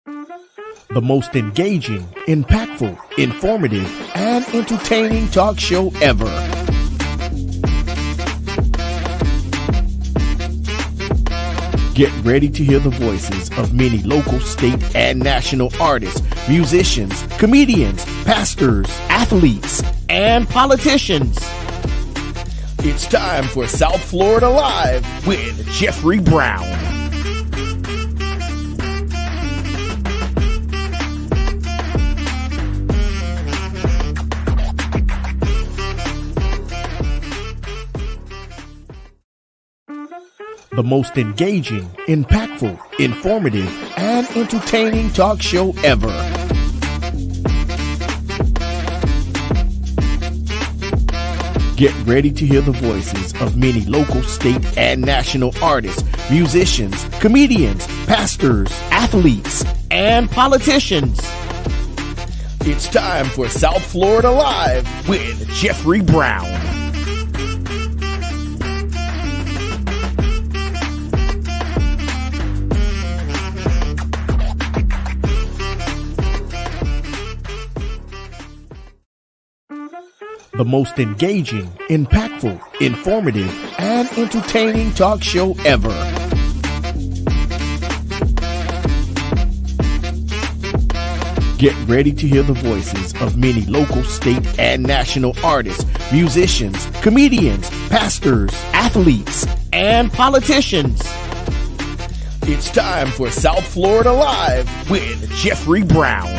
The most engaging, impactful, informative, and entertaining talk show ever. Get ready to hear the voices of many local, state, and national artists, musicians, comedians, pastors, athletes, and politicians. It's time for South Florida Live with Jeffrey Brown. The most engaging, impactful, informative, and entertaining talk show ever. Get ready to hear the voices of many local, state, and national artists, musicians, comedians, pastors, athletes, and politicians. It's time for South Florida Live with Jeffrey Brown. The most engaging, impactful, informative, and entertaining talk show ever. Get ready to hear the voices of many local, state, and national artists, musicians, comedians, pastors, athletes, and politicians. It's time for South Florida Live with Jeffrey Brown.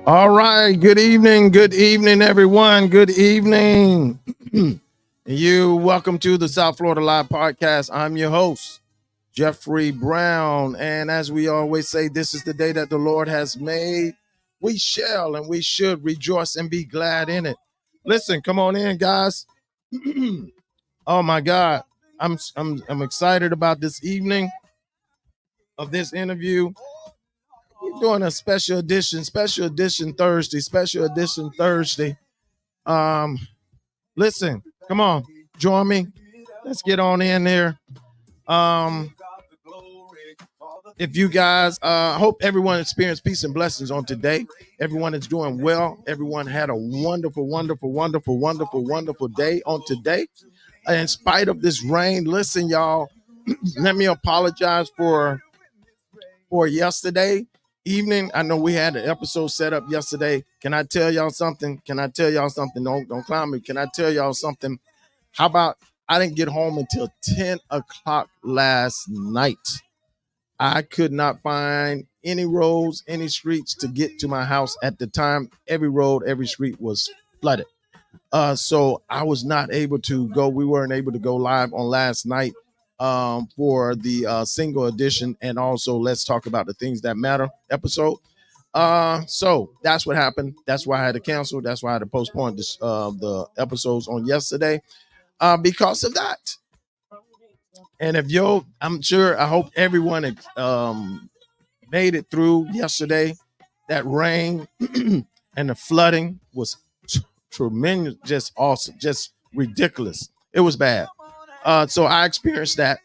All right. Good evening, everyone. Good evening. Welcome to the South Florida Live Podcast. I'm your host, Jeffrey Brown. And as we always say, this is the day that the Lord has made. We shall and we should rejoice and be glad in it. Listen, come on in, guys. Oh my God. I'm excited about this evening of this interview. We're doing a special edition Thursday. Listen, come on, join me. Let's get on in there. If you guys, hope everyone experienced peace and blessings on today. Everyone is doing well. Everyone had a wonderful day on today. In spite of this rain, listen, y'all, let me apologize for yesterday evening. I know we had an episode set up yesterday. Can I tell y'all something? Don't clown me. Can I tell y'all something? How about I didn't get home until 10 o'clock last night. I could not find any roads, any streets to get to my house at the time. Every road, every street was flooded. So I was not able to go. We weren't able to go live on last night for the single edition, and also Let's Talk About the Things That Matter episode. So that's what happened. That's why I had to cancel. That's why I had to postpone this, the episodes on yesterday because of that. And I hope everyone made it through yesterday. That rain and the flooding was tremendous, just awesome, just ridiculous. It was bad. So I experienced that.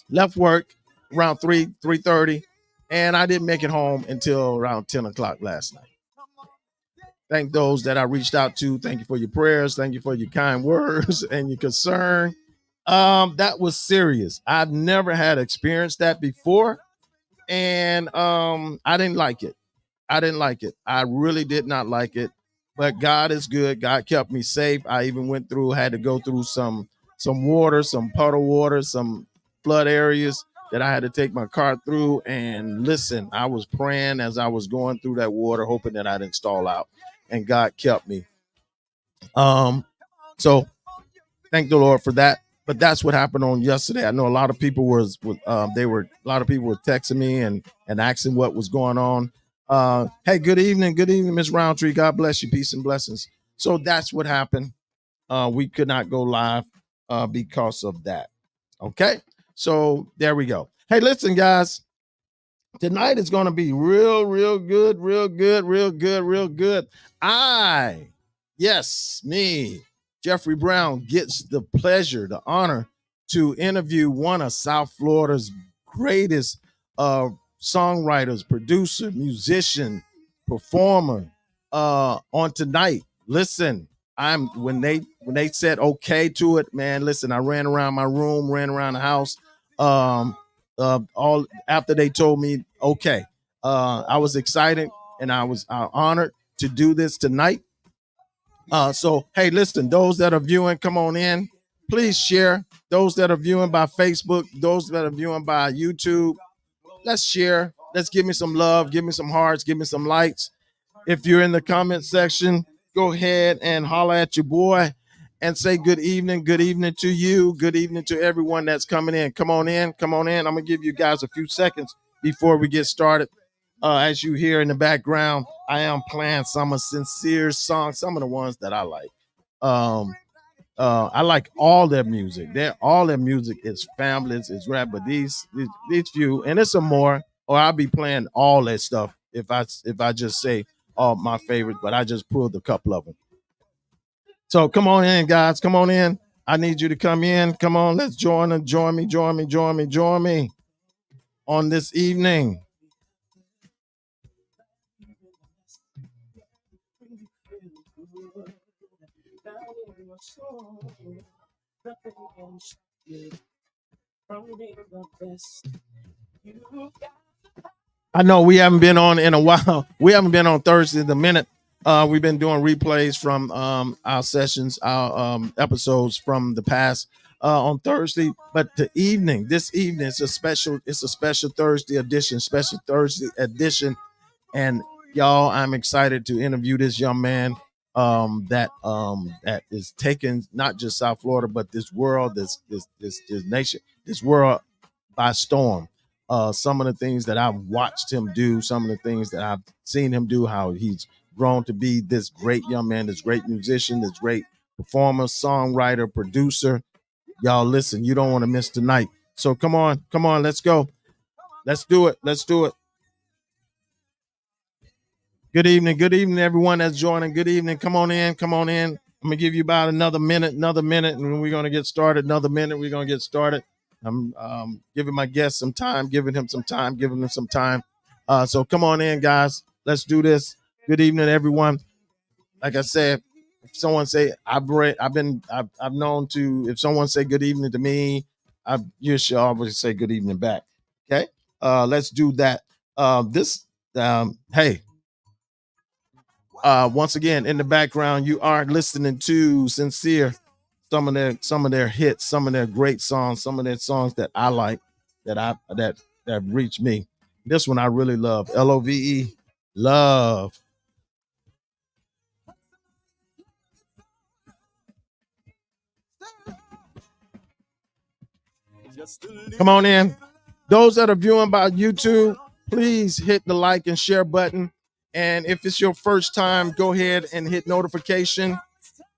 Left work around 3:30, and I didn't make it home until around 10 o'clock last night. Thank those that I reached out to. Thank you for your prayers. Thank you for your kind words and your concern. That was serious. I've never had experienced that before, and I didn't like it. I really did not like it. But God is good. God kept me safe. I even had to go through some water, some puddle water, some flood areas that I had to take my car through. And listen, I was praying as I was going through that water, hoping that I didn't stall out. And God kept me. So thank the Lord for that. But that's what happened on yesterday. I know a lot of people were texting me and asking what was going on. Hey, good evening, Miss Roundtree. God bless you. Peace and blessings. So that's what happened. We could not go live because of that. Okay, so there we go. Hey, listen, guys. Tonight is going to be real good, real good, real good, real good. Yes, me, Jeffrey Brown, gets the pleasure, the honor to interview one of South Florida's greatest songwriters, producer, musician, performer on tonight. Listen, I'm when they said okay to it, man. Listen, I ran around my room, ran around the house. All after they told me okay, I was excited and I was honored to do this tonight. So hey, listen, those that are viewing, come on in. Please share. Those that are viewing by Facebook, those that are viewing by YouTube, let's share. Let's give me some love, give me some hearts, give me some likes. If you're in the comment section, go ahead and holler at your boy and say good evening to you, good evening to everyone that's coming in. Come on in, come on in. I'm gonna give you guys a few seconds before we get started. As you hear in the background, I am playing some of SENSERE's songs, some of the ones that I like. I like all their music. All their music is family, it's rap, but these few, and it's some more. Or I'll be playing all that stuff if I just say all my favorites, but I just pulled a couple of them. So come on in, guys. Come on in. I need you to come in. Come on, let's join me on this evening. I know we haven't been on in a while. We haven't been on Thursday the minute. We've been doing replays from our sessions, our episodes from the past on Thursday. But this evening, it's a special Thursday edition. And y'all, I'm excited to interview this young man that is taking not just South Florida, but this world, this nation, this world by storm. Some of the things that I've watched him do, some of the things that I've seen him do, how he's grown to be this great young man, this great musician, this great performer, songwriter, producer. Y'all listen, you don't want to miss tonight. So come on, let's go. Let's do it. Good evening, everyone that's joining. Good evening. Come on in. I'm gonna give you about another minute, and we're gonna get started. I'm giving my guests some time, giving them some time. So come on in, guys. Let's do this. Good evening, everyone. Like I said, if someone say I've known to, if someone say good evening to me, you should always say good evening back. Okay. Let's do that. Hey. Once again, in the background, you are listening to SENSERE, some of their hits, some of their great songs, some of their songs that I like, that reached me. This one I really love. LOVE, love. Come on in. Those that are viewing by YouTube, please hit the like and share button. And if it's your first time, go ahead and hit notification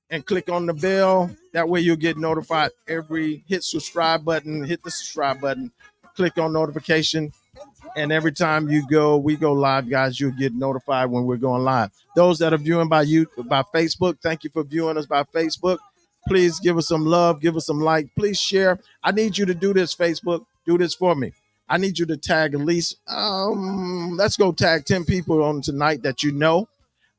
and click on the bell. That way you'll get notified hit the subscribe button, click on notification. And every time we go live, guys, you'll get notified when we're going live. Those that are viewing by Facebook, thank you for viewing us by Facebook. Please give us some love, give us some like. Please share. I need you to do this, Facebook. Do this for me. I need you to tag at least, let's go tag 10 people on tonight that you know.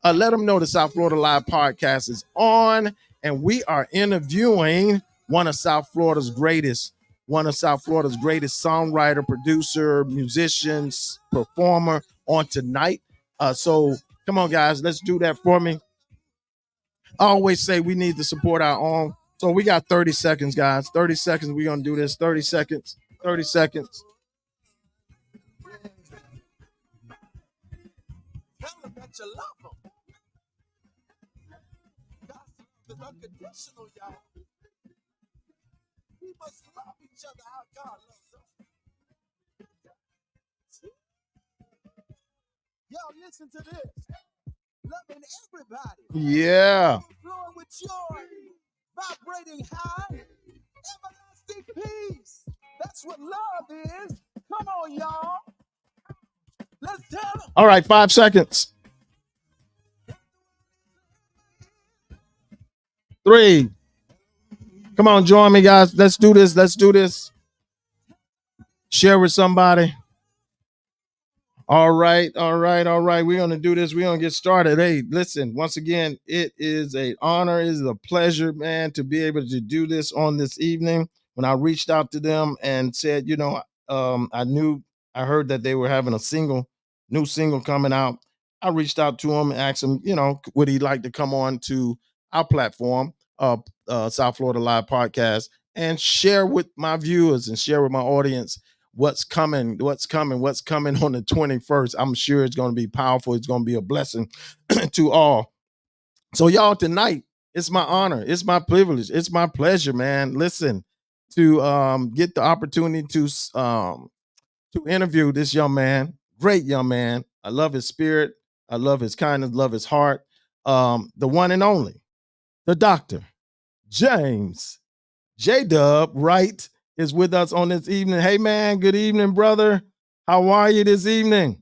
Let them know the South Florida Live podcast is on, and we are interviewing one of South Florida's greatest songwriter, producer, musicians, performer on tonight. So come on, guys, let's do that for me. I always say we need to support our own. So we got 30 seconds, guys. 30 seconds. We're going to do this. 30 seconds. 30 seconds. Tell them that you love them. God's love is unconditional, y'all. We must love each other how God loves us. Yo, listen to this. Loving everybody. Yeah. Flowing with joy. Vibrating high. Everlasting peace. That's what love is. Come on, y'all. All right, 5 seconds. 3. Come on, join me, guys. Let's do this. Let's do this. Share with somebody. All right, all right, all right. We're gonna do this. We're gonna get started. Hey, listen, once again, it is an honor, it is a pleasure, man, to be able to do this on this evening. When I reached out to them and said, I heard that they were having new single coming out. I reached out to him and asked him, would he like to come on to our platform, South Florida Live Podcast, and share with my viewers and share with my audience what's coming on the 21st. I'm sure it's going to be powerful. It's going to be a blessing to all. So y'all, tonight, it's my honor, it's my privilege, it's my pleasure, man. Listen, to get the opportunity to interview this young man, great young man. I love his spirit, I love his kindness, love his heart. The one and only, the Doctor James JDubb Wright is with us on this evening. Hey man, good evening, brother. How are you this evening?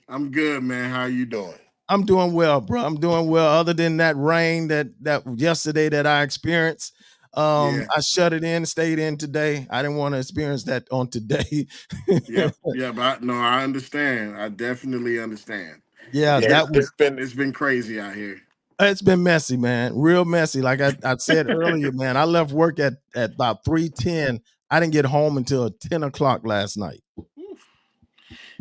I'm good, man. How you doing? I'm doing well, bro. I'm doing well. Other than that rain that yesterday that I experienced, Yeah. I shut it in, stayed in today. I didn't want to experience that on today. Yep. Yeah, but no, I understand. I definitely understand. Yeah, Yeah, that was. it's been crazy out here. It's been messy, man. Real messy. Like I said earlier, man. I left work at about 3:10. I didn't get home until 10 o'clock last night.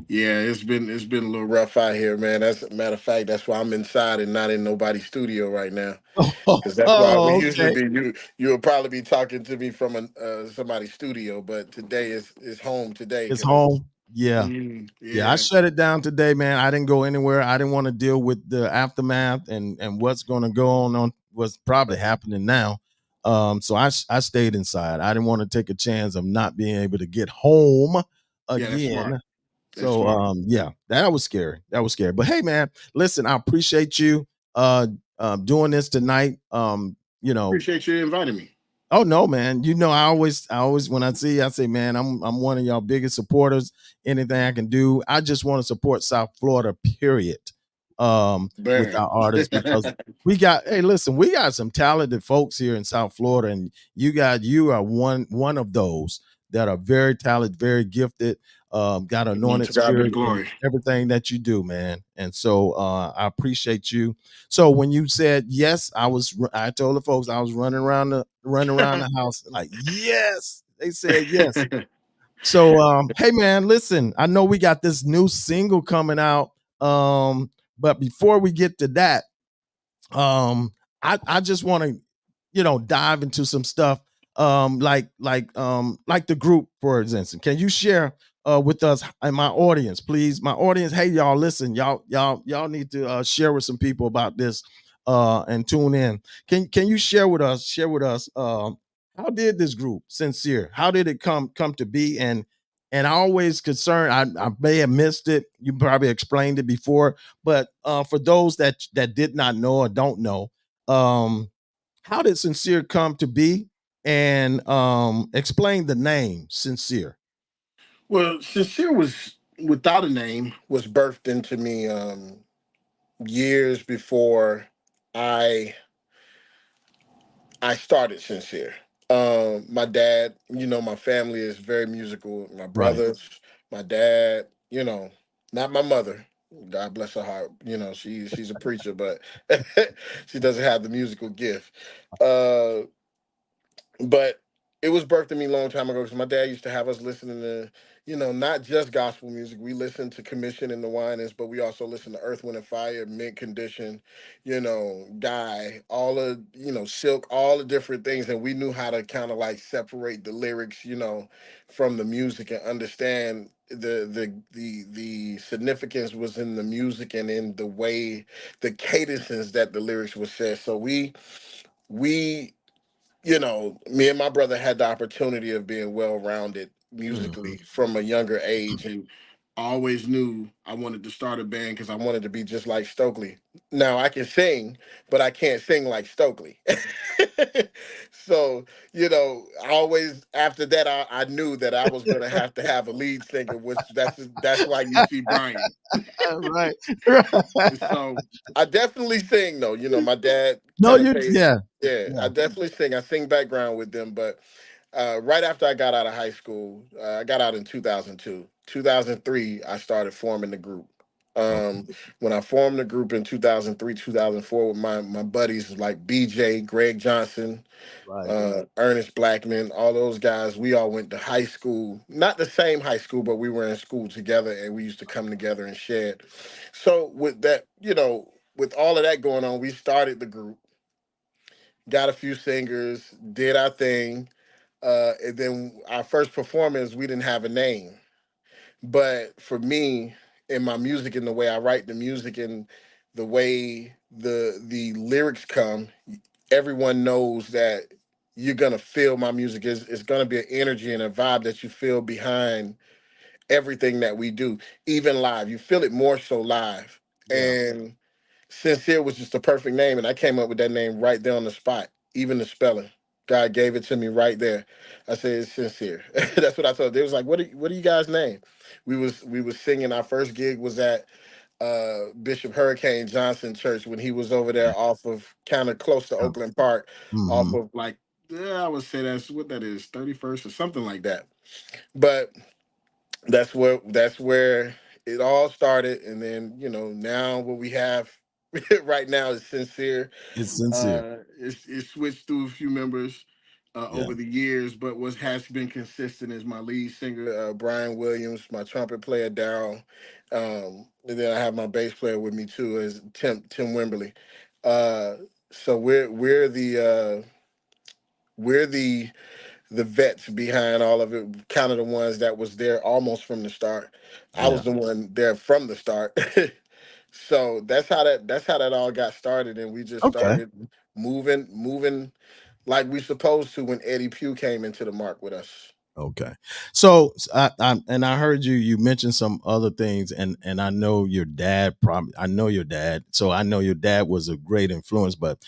Yeah, it's been a little rough out here, man. That's a matter of fact. That's why I'm inside and not in nobody's studio right now. Because that's why we Oh, usually okay. be you will probably be talking to me from somebody's studio, but today is home today It's because it's home. Yeah. Yeah, I yeah. shut it down today, man. I didn't go anywhere. I didn't want to deal with the aftermath and what's going to go on what's probably happening now. So I stayed inside. I didn't want to take a chance of not being able to get home Yeah, that's smart. again. That's So smart. yeah, that was scary. That was scary. But hey, man, listen, I appreciate you uh doing this tonight. You know, Appreciate you inviting me. Oh no, man. I always when I see you, I say, man, I'm one of y'all biggest supporters. Anything I can do. I just want to support South Florida, period. With Burn. our artists because hey, listen, we got some talented folks here in South Florida, and you are one of those that are very talented, very gifted, got anointed To God be the spirit in glory. everything that you do, man. And so I appreciate you. So when you said yes, I told the folks I was running around the house like yes. They said yes. So hey man, listen, I know we got this new single coming out. But before we get to that, I just want to dive into some stuff like the group, for instance. Can you share with us and my audience, please? My audience, hey y'all, listen, y'all need to share with some people about this and tune in. Can you share with us how did this group Sincere, how did it come to be? And I always concerned, I may have missed it, you probably explained it before, but for those that did not know or don't know, um how did Sincere come to be? And explain the name Sincere. Well, Sincere was without a name was birthed into me years before I I started Sincere. My dad, my family is very musical. My Right. brothers, my dad, not my mother. God bless her heart. She's a preacher, but she doesn't have the musical gift. Uh, but it was birthed in me a long time ago because my dad used to have us listening to, not just gospel music. We listened to Commission and the Winans, but we also listened to Earth, Wind, and Fire, Mint Condition, Guy, all of, Silk, all the different things. And we knew how to kind of like separate the lyrics, from the music and understand the significance was in the music and in the way the cadences that the lyrics were said. So we me and my brother had the opportunity of being well rounded Mhm. musically from a younger age. And I always knew I wanted to start a band because I wanted to be just like Stokely. Now I can sing, but I can't sing like Stokely. So, I always after that I knew that I was gonna have to have a lead singer, which that's why you see Brian. Right. Right. So I definitely sing though. My dad No, kind of you paid. yeah. Yeah, I Yeah. definitely sing. I sing background with them, but right after I got out of high school, I got out in 2002. 2003, I started forming the group. Okay. When I formed the group in 2003, 2004 with my buddies like BJ, Greg Johnson, Right. Ernest Blackman, all those guys, we all went to high school. Not the same high school, but we were in school together and we used to come together and share. So with that, with all of that going on, we started the group, got a few singers, did our thing. And then our first performance, we didn't have a name. But for me, in my music and the way I write the music and the way the lyrics come, everyone knows that you're gonna feel my music is gonna be an energy and a vibe that you feel behind everything that we do, even live. You feel it more so live. Yeah. And Sincere was just the perfect name, and I came up with that name right there on the spot. Even the spelling, God gave it to me right there. I said it's Sincere. That's what I told. They was like, what do you guys name?" We was singing. Our first gig was at Bishop Hurricane Johnson Church when he was over there off of kind of close to Oakland Park, off Mm-hmm. of like, yeah, I would say that's what that is, 31st or something like that. But that's where it all started, and then now what we have right now is Sincere. It's sincere. It's switched through a few members Yeah. over the years, but what has been consistent is my lead singer Brian Williams, my trumpet player Daryl, and then I have my bass player with me too, is Tim Wimberly. Uh, so we're the vets behind all of it, kind of the ones that was there almost from the start. I Yeah. was the one there from the start. So that's how that all got started, and we just Okay. started moving like we supposed to when Eddie Pugh came into the mark with us. Okay. So I heard you mentioned some other things, and I know your dad probably I know your dad, so I know your dad was a great influence. But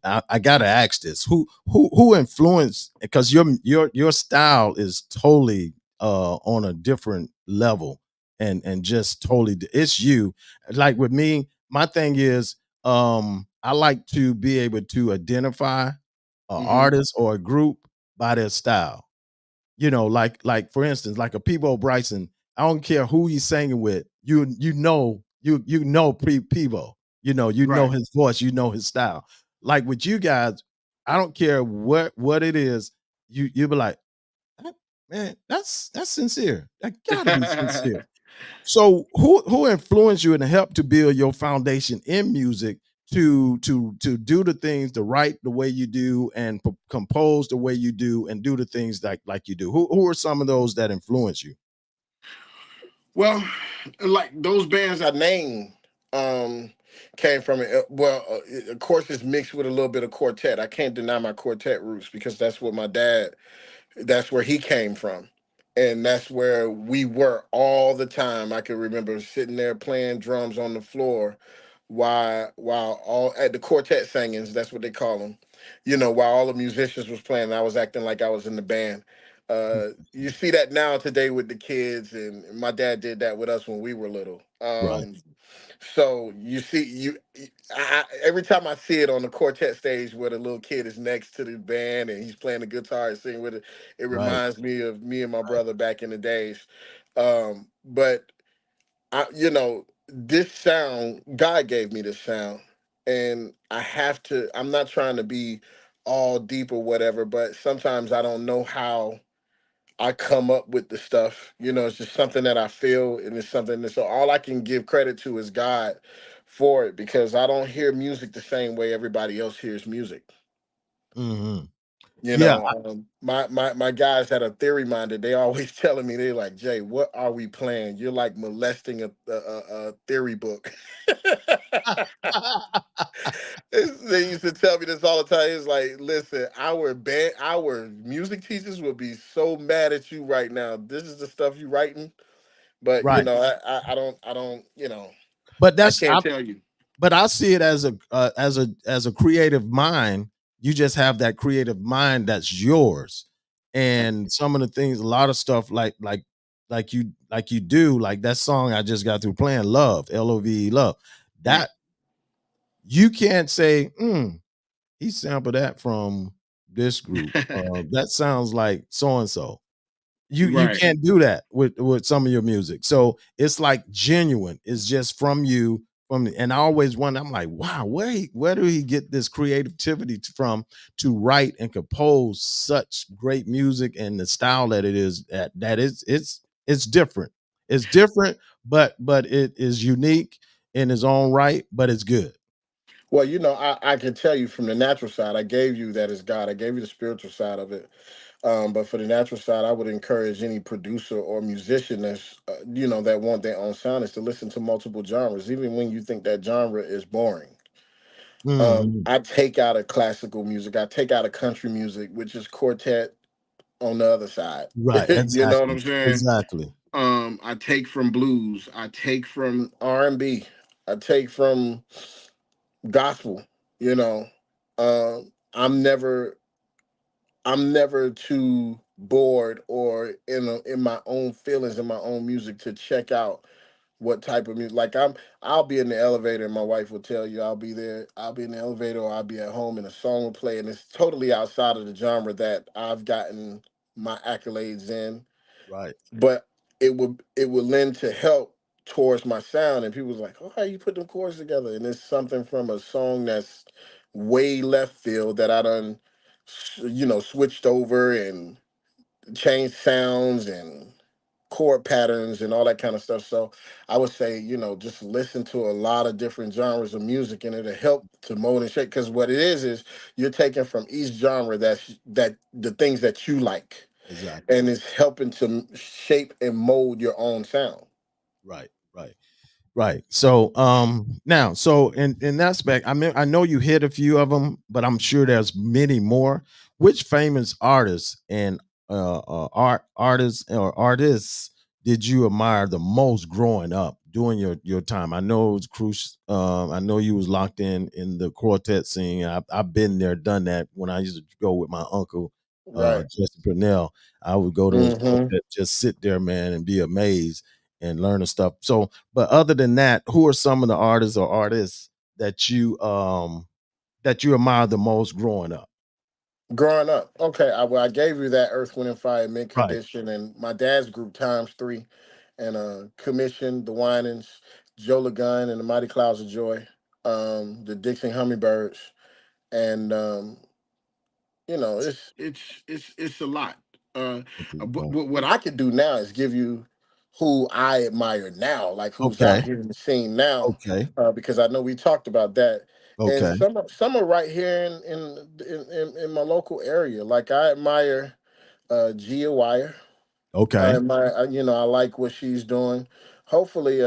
I gotta ask this: who influenced? Because your style is totally on a different level, and just totally it's you. Like with me, my thing is I like to be able to identify an Hmm. artist or a group by their style. Like for instance, like a Peebo Bryson. I don't care who he's singing with. Peebo. You know Right. his voice. You know his style. Like with you guys, I don't care what it is. You be like, "That- man, that's sincere. That gotta be sincere." So who influenced you and helped to build your foundation in music to do the things to write the way you do and compose the way you do and do the things like you do? Who are some of those that influence you? Well, like those bands I named um, came from it. Well, of course, it's mixed with a little bit of quartet. I can't deny my quartet roots because that's where he came from. And that's where we were all the time. I can remember sitting there playing drums on the floor while all at the quartet singings, that's what they call them. While all the musicians was playing, I was acting like I was in the band. You see that now today with the kids, and my dad did that with us when we were little. Right, So you see, every time I see it on the quartet stage where the little kid is next to the band and he's playing the guitar and singing with it, it right, reminds me of me and my right. brother back in the days. But this sound, God gave me this sound, and I'm not trying to be all deep or whatever, but sometimes I don't know how I come up with the stuff. It's just something that I feel, and it's something that, so all I can give credit to is God for it, because I don't hear music the same way everybody else hears music. Hmm. You Yeah, know, my guys that are theory minded, they always telling me, they're like, Jay, what are we playing? You're like molesting a theory book. They used to tell me this all the time. It's like, listen, our music teachers will be so mad at you right now. This is the stuff you writing, but right. I don't, But I that's can't tell you. but I see it as a creative mind You just have that creative mind that's yours. And some of the things, a lot of stuff like you do, like that song I just got through playing, Love, Love, Love. Right. That you can't say, he sampled that from this group. That sounds like so and so. You Right. can't do that with some of your music. So it's like genuine. It's just from you. And I always wonder, I'm like, wow, where do he get this creativity from to write and compose such great music, and the style that it is, that it's different. It's different, but it is unique in its own right, but it's good. Well, I can tell you from the natural side, I gave you that is God. I gave you the spiritual side of it. But for the natural side, I would encourage any producer or musician that want their own sound is to listen to multiple genres, even when you think that genre is boring. Mhm. I take out a classical music, I take out a country music, which is quartet on the other side. Right, You know what I'm exactly, saying? exactly. I take from blues, I take from R&B, I take from gospel. You know, I'm never too bored or in my own feelings in my own music to check out what type of music. Like I'll be in the elevator and my wife will tell you I'll be there. I'll be in the elevator or I'll be at home and a song will play and it's totally outside of the genre that I've gotten my accolades in, Right. but it would lend to help towards my sound, and people was like, oh, how you put them chords together, and it's something from a song that's way left field that I done switched over and changed sounds and chord patterns and all that kind of stuff. So I would say, just listen to a lot of different genres of music and it'll help to mold and shape, because what it is you're taking from each genre that the things that you like, Exactly. and it's helping to shape and mold your own sound. Right, right. Right. So now, so in that aspect, I mean, I know you hit a few of them, but I'm sure there's many more. Which famous artists and artists did you admire the most growing up during your time? I know it was crucial. I know you was locked in the quartet scene. I've been there, done that when I used to go with my uncle, Right. Jesse Purnell. I would go to his Hmm. quartet, just sit there, man, and be amazed and learn the stuff. So, but other than that, who are some of the artists or artists that you admire the most growing up? Growing up, okay, I gave you that Earth, Wind, and Fire, Mint Right. Condition, and my dad's group times three, and Commission, the Winans, Joe LeGun, and the Mighty Clouds of Joy, the Dixon Hummingbirds, and it's a lot. But what I could do now is give you who I admire now, like who's Okay. out here in the scene now, Okay. because I know we talked about that, and Okay. some are right here in my local area. Like I admire Gia Wire. I Okay. admire, I like what she's doing. Hopefully,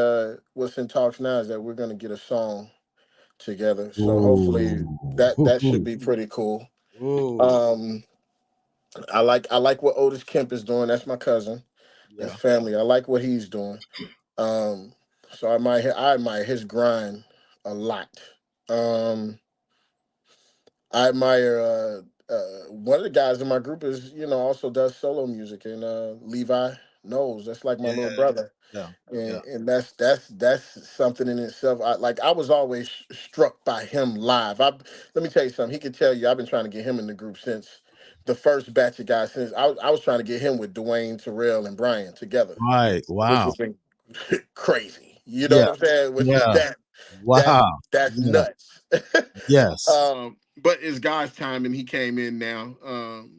what's in talks now is that we're gonna get a song together. So hopefully that should Ooh. be pretty cool. Ooh. Um, I like what Otis Kemp is doing. That's my cousin. That's Yeah. family. I like what he's doing. Um, so I admire his grind a lot. Um, I admire one of the guys in my group is also does solo music, and Levi knows that's like my Yeah. little brother, Yeah. Yeah. and that's something in itself. I was always struck by him live. Let me tell you something. He could tell you I've been trying to get him in the group since the first batch of guys. Since I was trying to get him with Dwayne, Terrell, and Brian together, Right. which Wow. has been crazy. You know Yeah. what I'm saying? Which is Yeah. that Wow. that's Yeah. nuts. Yes. But it's God's time, and he came in now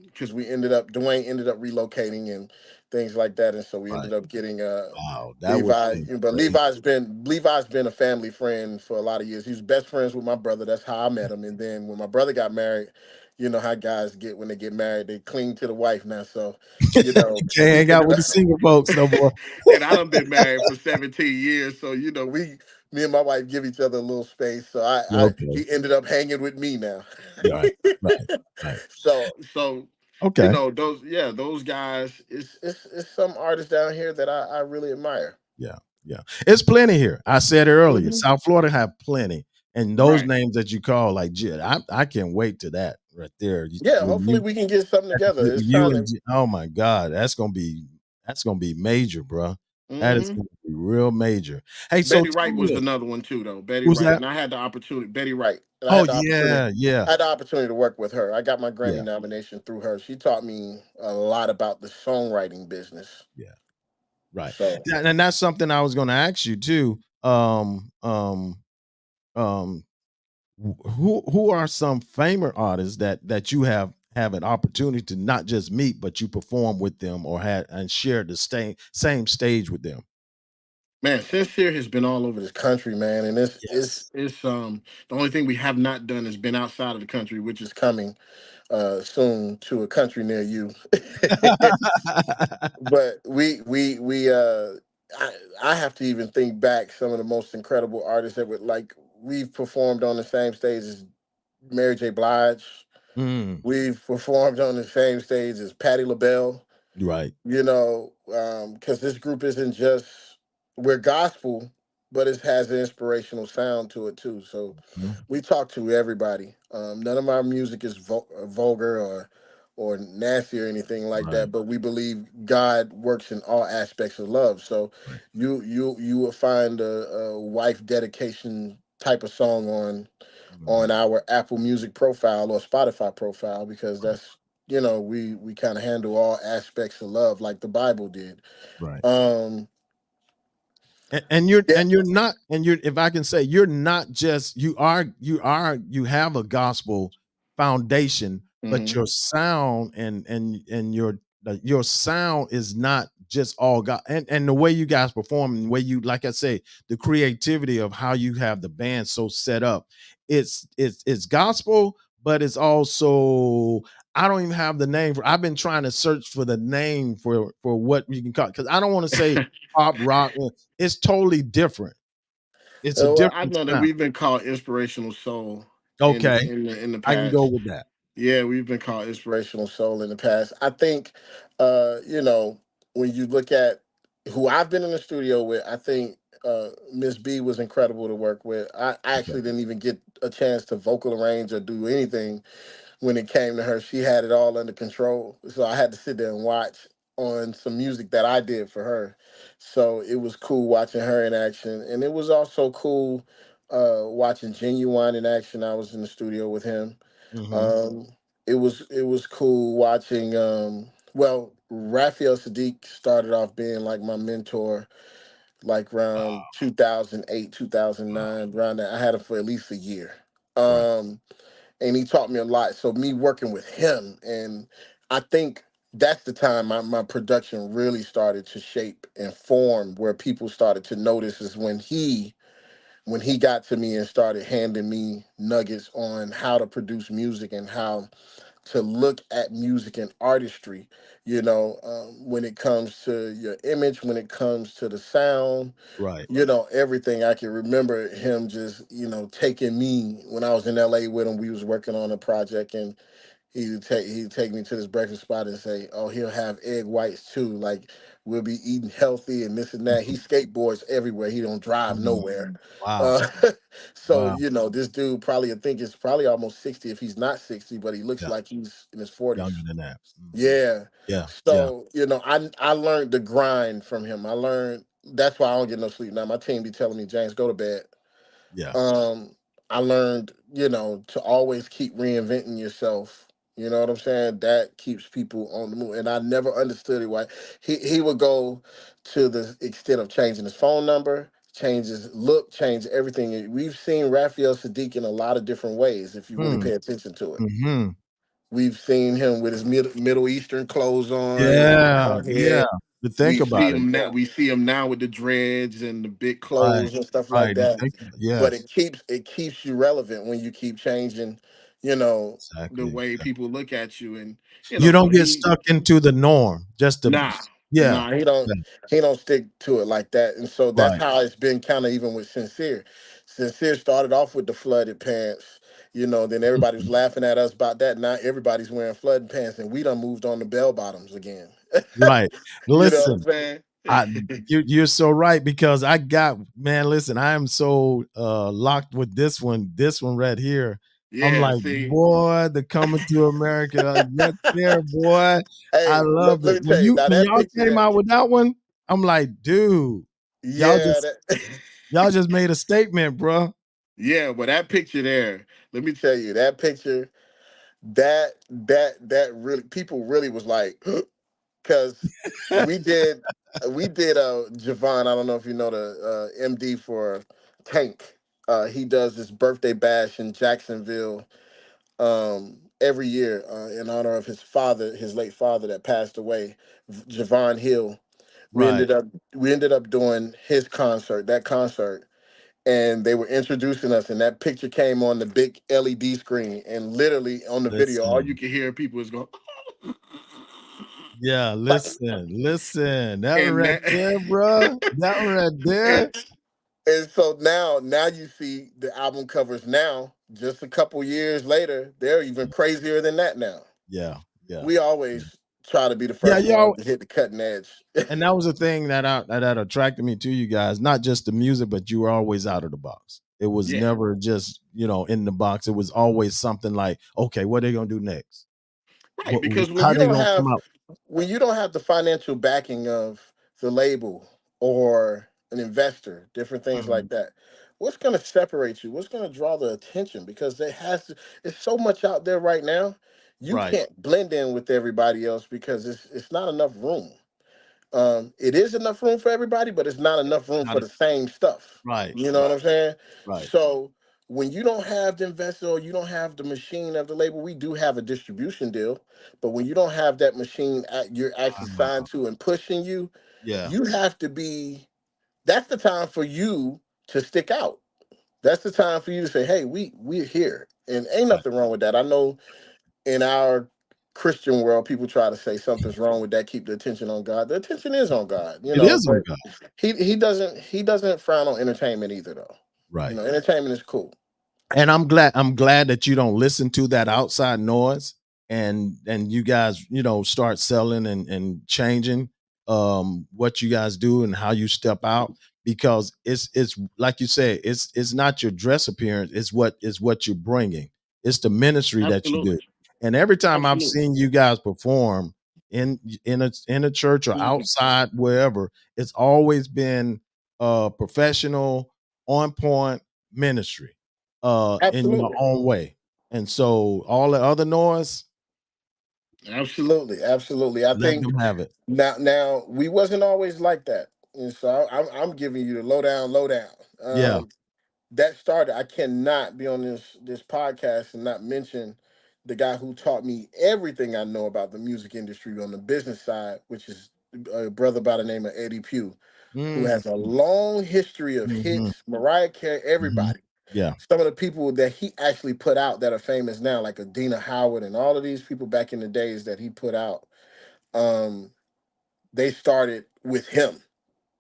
because Dwayne ended up relocating and things like that, and so we Right. ended up getting Wow. That would Levi. be But great. Levi's been a family friend for a lot of years. He was best friends with my brother. That's how I met him. And then when my brother got married, you know how guys get when they get married, they cling to the wife now. So, Can't he hang out ended with up the single folks no more. and I done been married for 17 years. So, me and my wife give each other a little space. So Okay. he ended up hanging with me now. Right. Right. Right. so Okay. those guys, it's some artists down here that I really admire. Yeah, yeah. It's plenty here. I said it earlier. Mhm. South Florida have plenty, and those Right. names that you call like Jid, I can't wait to that. right there. Yeah, hopefully we can get something together. It's You trying and to. oh my God, that's gonna be major, bro. That is Hmm. gonna be real major. Hey, so Betty tell Wright me was this. another one too, though. Betty Who's Wright, that? and I had the opportunity. Betty Wright, and I Oh had the opportunity. yeah, yeah, I had the opportunity to work with her. I got my Grammy yeah, nomination through her. She taught me a lot about the songwriting business. yeah. Right. So, Yeah, and that's something I was gonna ask you too. Um, who are some famous artists that you have an opportunity to not just meet, but you perform with them or had and share the same stage with them? man, Sincere has been all over this country, man, and Yes. it's the only thing we have not done is been outside of the country, which is coming soon to a country near you. But I, I have to even think back some of the most incredible artists that would like we've performed on the same stage as Mary J. Blige. Mm, We've performed on the same stage as Patti LaBelle. right. You know, because this group isn't just we're gospel, but it has an inspirational sound to it too. So Mhm. we talk to everybody. None of our music is vulgar or nasty or anything like Right. that, but we believe God works in all aspects of love. So Right. you will find a wife dedication type of song Mhm. on our Apple Music profile or Spotify profile because that's we kind of handle all aspects of love like the Bible did. Right. Um And you're yeah. and you're not and you're if I can say you're not just you have a gospel foundation, but Hmm. your sound and your sound is not just all God and the way you guys perform and the way you like I say the creativity of how you have the band so set up it's gospel but it's also I don't even have the name for I've been trying to search for the name for what you can call because I don't want to say pop rock. It's totally different. It's a Well, I different know that sound. we've been called inspirational soul Okay, in the I can go past. with that. Yeah, we've been called inspirational soul in the past. I think when you look at who I've been in the studio with, I think Miss B was incredible to work with. I Okay. actually didn't even get a chance to vocal arrange or do anything when it came to her. She had it all under control. So I had to sit there and watch on some music that I did for her. So it was cool watching her in action. And it was also cool watching Genuine in action. I was in the studio with him. Mhm. Um, it was cool watching Raphael Sadiq started off being like my mentor like around 2008, 2009, around that. I had him for at least a year. Right. Um, and he taught me a lot. So me working with him, and I think that's the time my production really started to shape and form, where people started to notice is when he got to me and started handing me nuggets on how to produce music and how to look at music and artistry, when it comes to your image, when it comes to the sound, Right. everything. I can remember him just, taking me when I was in LA with him. We was working on a project, and he'd take me to this breakfast spot and say, "Oh, he'll have egg whites too. Like we'll be eating healthy and this and that." He Mhm. skateboards everywhere. He don't drive Mm. nowhere. Wow. Uh, so Wow. this dude probably I think is probably almost 60 if he's not 60, but he looks Yeah. like he's in his 40s. Younger than that. Mhm. Yeah. Yeah. Yeah. So I learned the grind from him. I learned that's why I don't get no sleep now. My team be telling me, James, go to bed. Yeah. um I learned, to always keep reinventing yourself. You know what I'm saying? That keeps people on the move. And I never understood it why he would go to the extent of changing his phone number, change his look, change everything. And we've seen Raphael Sadiq in a lot of different ways if you really Hmm. pay attention to it. Mhm. We've seen him with his Middle Eastern clothes on and Yeah. long Yeah. hair. To think about it. Now. We see him now with the dreads and the big Right. clothes and stuff like Right. To that. think But yes. it keeps you relevant when you keep changing, the Exactly. way people look at you, and You so don't get he stuck into the norm. Just to nah yeah. nah he don't stick to it like that, and so that's Right. how it's been kind of even with Sincere. Sincere started off with the flooded pants. Then everybody was laughing at us about that. Now everybody's wearing flooded pants, and we done moved on to bell bottoms again. Right. You know what I'm Listen, saying? I you're so right because listen, I am so locked with this one right here. I'm Yeah, like, see. boy, the Coming to America, yes, there, boy. I Hey, loved let it. me tell you, now When that y'all picture came there, out with that one, I'm like, dude, y'all yeah, just y'all just made a statement, bro. yeah, but that picture there, let me tell you, that picture, that really, people really was like, because we did Javon. I don't know if you know the MD for Tank. He does this birthday bash in Jacksonville every year in honor of his father, his late father that passed away, Javon Hill. We Right. ended up we ended up doing his concert, that concert, and they were introducing us, and that picture came on the big LED screen, and literally on the video, all you Listen. could hear people is going, Yeah, like, listen. That one and right that, there, bro. That one right there. and, and so now you see the album covers now, just a couple years later, they're even crazier than that now. Yeah, yeah. We always try to be the Yeah, first one y'all. to hit the cutting edge. And that was the thing that attracted me to you guys. Not just the music, but you were always out of the box. It was Yeah, never just in the box. It was always something like, okay, what are they gonna do next? right. Because How they gonna come out? when you don't have the financial backing of the label or an investor, different things Mhm. like that, what's going to separate you? What's going to draw the attention? Because it's so much out there right now. You Right. can't blend in with everybody else because it's not enough room. It is enough room for everybody, but it's not enough room Not for a, the same stuff. right, You know what right, I'm saying? right. So when you don't have the investor or you don't have the machine of the label, we do have a distribution deal. But when you don't have that machine you're actually signed Uh, to and pushing you, yeah. you have to be. That's the time for you to stick out. That's the time for you to say, "Hey, we're here," and ain't Right. nothing wrong with that. I know in our Christian world, people try to say something's wrong with that. Keep the attention on God. The attention is on God, It is on But God. he doesn't frown on entertainment either, though. Right. Entertainment is cool. And I'm glad that you don't listen to that outside noise, and you guys start selling and changing what you guys do and how you step out, because it's like you say, it's not your dress appearance, it's what you're bringing, it's the ministry that you do. Absolutely, And every time I've absolutely. seen you guys perform in a church or Mhm. outside wherever, it's always been professional, on point ministry in your Absolutely, own way. And so all the other noise, absolutely, absolutely. I let think them have it. now we wasn't always like that, and so I'm giving you the lowdown, lowdown. Yeah. That started. I cannot be on this podcast and not mention the guy who taught me everything I know about the music industry on the business side, which is a brother by the name of Eddie Pugh, who Mhm, has a long history of mhm, hits, Mariah Carey, mhm. everybody. Yeah. Some of the people that he actually put out that are famous now, like Adina Howard and all of these people back in the days that he put out, um, they started with him,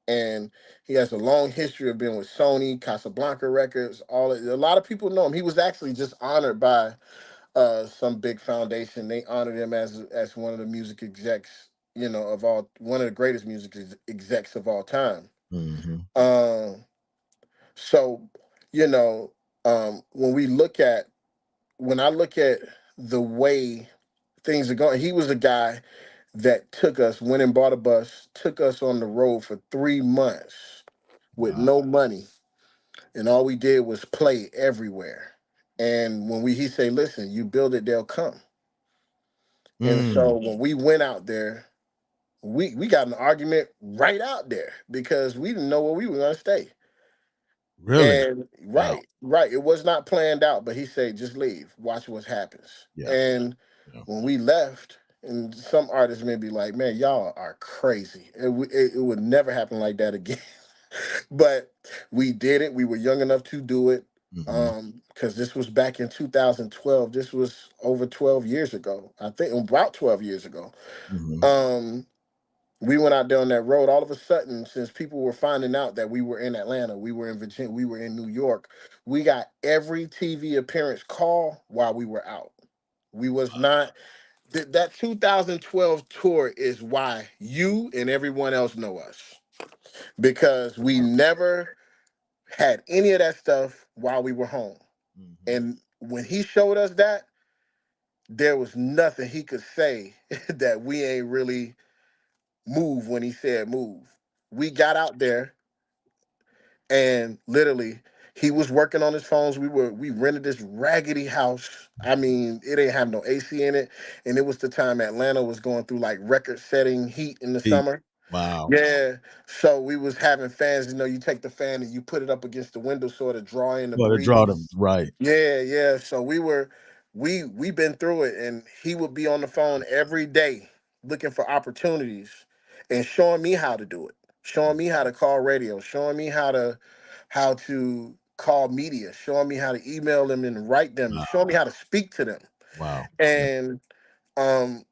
and he has a long history of being with Sony, Casablanca Records. A lot of people know him. He was actually just honored by some big foundation. They honored him as one of the music execs, of all one of the greatest music execs of all time. Mhm. Um, so you know, when I look at the way things are going, he was a guy that went and bought a bus, took us on the road for 3 months with Wow. no money, and all we did was play everywhere. And he say, "Listen, you build it, they'll come." And so Mm, when we went out there, we got an argument right out there because we didn't know where we were going to stay. really? And Wow. right, it was not planned out, but he said, "Just leave, watch what happens." Yeah. And Yeah. when we left, and some artists may be like, "Man, y'all are crazy. It would never happen like that again." But we did it. We were young enough to do it. Mhm, Because this was back in 2012. This was over 12 years ago. I think about 12 years ago. mhm. Um, we went out there on that road. All of a sudden, since people were finding out that we were in Atlanta, we were in Virginia, we were in New York, we got every TV appearance call while we were out. We was not that 2012 tour is why you and everyone else know us, because we never had any of that stuff while we were home. Mhm. And when he showed us that, there was nothing he could say that we ain't really move when he said move. We got out there and literally he was working on his phones. We rented this raggedy house. I mean, it ain't have no AC in it. And it was the time Atlanta was going through like record setting heat in the summer. Wow. Yeah. So we was having fans, you take the fan and you put it up against the window sort of draw in the Well, to draw them breeze. right. Yeah, yeah. So we been through it, and he would be on the phone every day looking for opportunities and showing me how to do it, showing me how to call radio, showing me how to call media, showing me how to email them and write them, showing me Wow. how to speak to them. Wow. Yeah. And um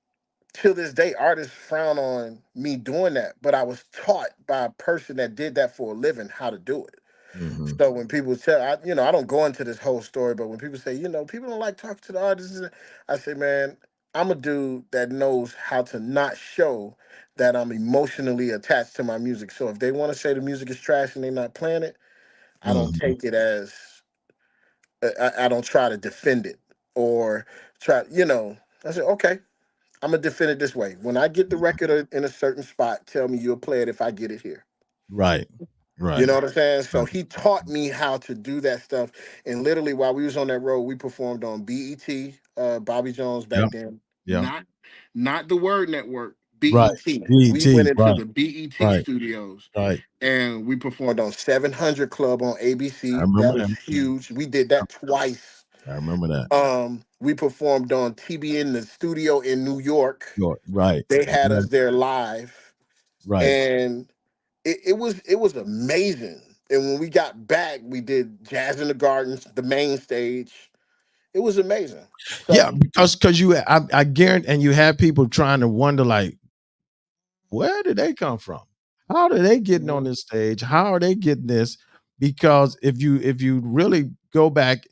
till this day, artists frown on me doing that, but I was taught by a person that did that for a living how to do it. Hmm. So when people tell, I don't go into this whole story, but when people say, people don't like talking to the artists, I say, man, I'm a dude that knows how to not show that I'm emotionally attached to my music. So if they want to say the music is trash and they're not playing it, I don't Hmm. take it as, I don't try to defend it or try. I say, okay, I'm gonna defend it this way. When I get the record in a certain spot, tell me you'll play it if I get it here. Right. You Right. know what I'm saying? So Right. he taught me how to do that stuff. And literally while we was on that road, we performed on BET, Bobby Jones Yeah. back then. Yeah. Not the Word Network, Right. BET. We BET. went into Right. the BET Right. studios Right. and we performed on 700 Club on I ABC. remember That was that. huge. We did that twice. I remember that. We performed on TBN the studio in New York. Right. They had Right. us there live. Right. And it was amazing. And when we got back, we did Jazz in the Gardens, the main stage. It was amazing. Yeah, So because I guarantee, and you have people trying to wonder like, where did they come from? How are they getting on mhm, this stage? How are they getting this? Because if you really go back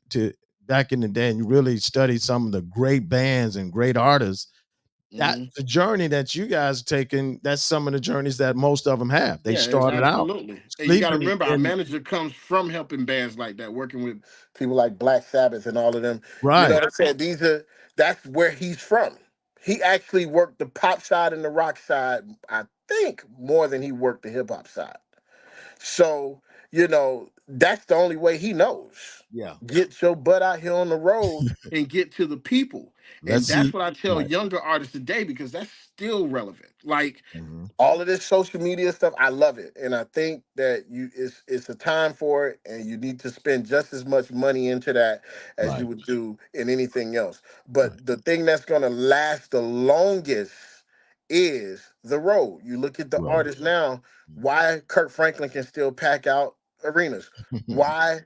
in the day and you really study some of the great bands and great artists, that's mhm. the journey that you guys taken. That's some of the journeys that most of them have. They Yeah, it's started out absolutely. And you got to sleeping remember, our in manager comes from helping bands like that, working with people like Black Sabbath and all of them. You know right. what I'm saying? That's where he's from. He actually worked the pop side and the rock side, I think, more than he worked the hip hop side. So, that's the only way he knows. Yeah. Get your butt out here on the road and get to the people. And Let's that's see. what I tell Right. younger artists today because that's still relevant. Like Mhm. all of this social media stuff, I love it. And I think that it's a time for it and you need to spend just as much money into that as you Right. would do in anything else. Right. But the thing that's gonna last the longest is the road. You look at the Road. artists now, why Kirk Franklin can still pack out arenas. Why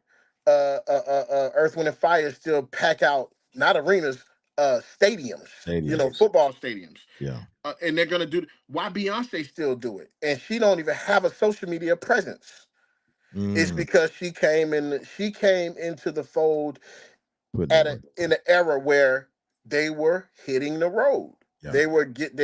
Earth, Wind and Fire still pack out not arenas, stadiums, Stadiums. football stadiums. Yeah. And they're gonna do why Beyonce still do it, and she don't even have a social media presence. It's Mm, because she came into the fold putting the work. in an era where they were hitting the road. Yeah. They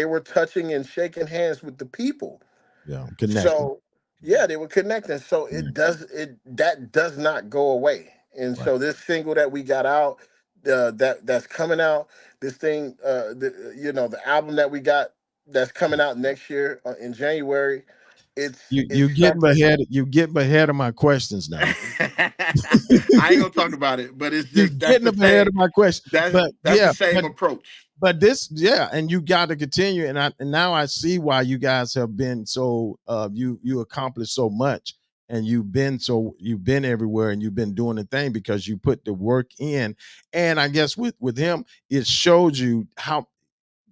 were touching and shaking hands with the people. Yeah. Connecting. So yeah, they were connecting. So it Connecting. does it that does not go away. And Right. so this single that we got out, that's coming out, this thing, the album that we got that's coming out next year in January, it's You getting something. ahead. You getting ahead of my questions now. I ain't gonna talk about it, but it's You just getting up ahead of my question. But that's the yeah, same approach. but this, yeah, and you got to continue. And now I see why you guys have been so you accomplished so much, and you've been everywhere, and you've been doing the thing because you put the work in. And I guess with him, it showed you how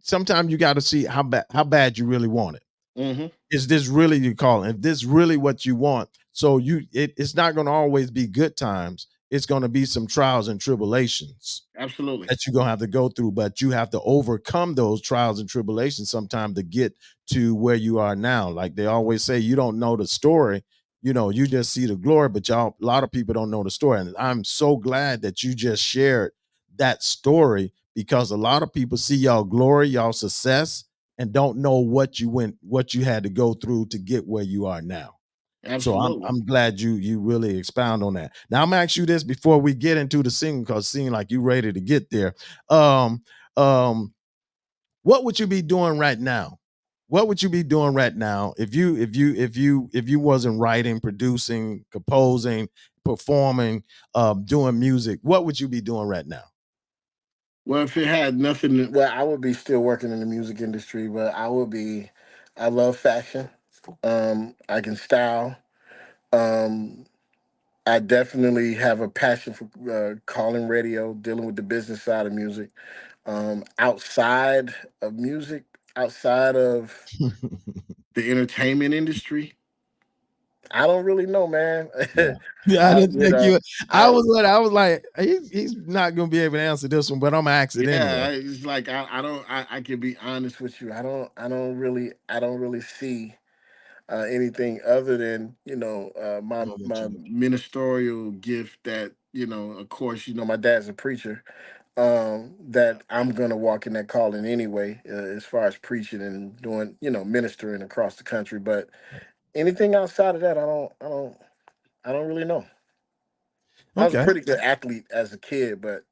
sometimes you got to see how bad you really want it. Hmm. Is this really your calling? If this really what you want, so it's not going to always be good times. It's going to be some trials and tribulations Absolutely. that you're gonna have to go through, but you have to overcome those trials and tribulations sometime to get to where you are now. Like they always say, you don't know the story, you just see the glory, but a lot of people don't know the story. And I'm so glad that you just shared that story because a lot of people see y'all glory, y'all success, and don't know what you had to go through to get where you are now. So Absolutely. I'm glad you really expound on that. Now I'm gonna ask you this before we get into the singing, because it seems like you ready to get there. Um, um, what would you be doing right now? What would you be doing right now if you wasn't writing, producing, composing, performing, doing music? What would you be doing right now? Well, if it had nothing, well, I would be still working in the music industry, but I would be. I love fashion. I can style. Um, I definitely have a passion for calling radio, dealing with the business side of music. Outside of music, outside of the entertainment industry, I don't really know, man. Yeah. Yeah, I didn't You think know, you. I I was like, he's not gonna be able to answer this one, but I'm gonna ask it anyway. it's like I don't. I can be honest with you. I don't really see anything other than Doing what my you ministerial gift that of course my dad's a preacher, that I'm gonna walk in that calling anyway, as far as preaching and doing ministering across the country. But anything outside of that, I don't really know. I was a Okay. pretty good athlete as a kid, but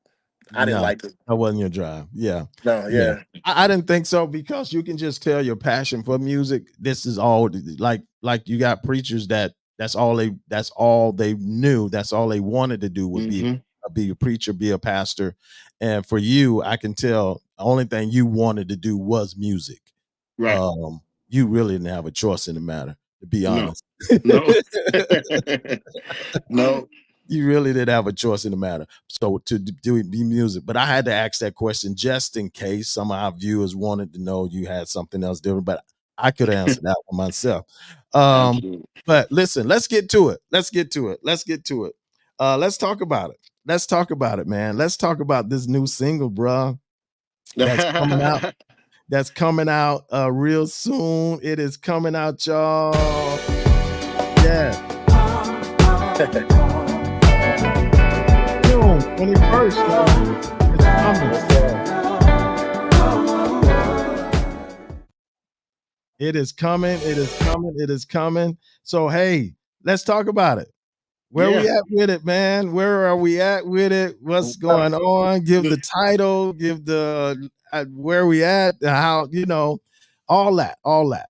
I didn't No, like it. that wasn't your drive. Yeah. No, Yeah. yeah, I didn't think so, because you can just tell your passion for music. This is all, like you got preachers that's all they knew. That's all they wanted to do would hmm be a preacher, be a pastor. And for you, I can tell the only thing you wanted to do was music. right. Um, you really didn't have a choice in the matter, to be No, honest. no, no. You really didn't have a choice in the matter. So to do the music, but I had to ask that question just in case some of our viewers wanted to know you had something else different. But I could answer that one myself. Um, Absolutely. but listen, let's get to it. Let's get to it. Let's get to it. Let's talk about it. Let's talk about it, man. Let's talk about this new single, bro. That's coming out. That's coming out real soon. It is coming out, y'all. Yeah. June 21st, y'all. It's coming. Yes, sir. It is coming. It is coming. It is coming. So hey, let's talk about it. Where we Yeah. at with it, man? Where are we at with it? What's going on? Give the title, give the where we at, how, all that, all that.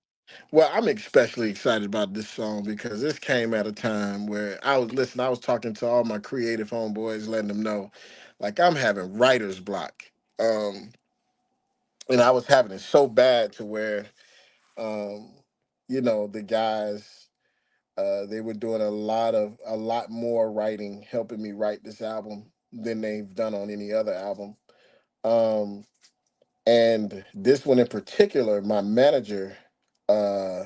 Well, I'm especially excited about this song because this came at a time where I was talking to all my creative homeboys, letting them know, like, I'm having writer's block. Um, and I was having it so bad to where, um, the guys, they were doing a lot more writing, helping me write this album than they've done on any other album. Um, and this one in particular, my manager, uh,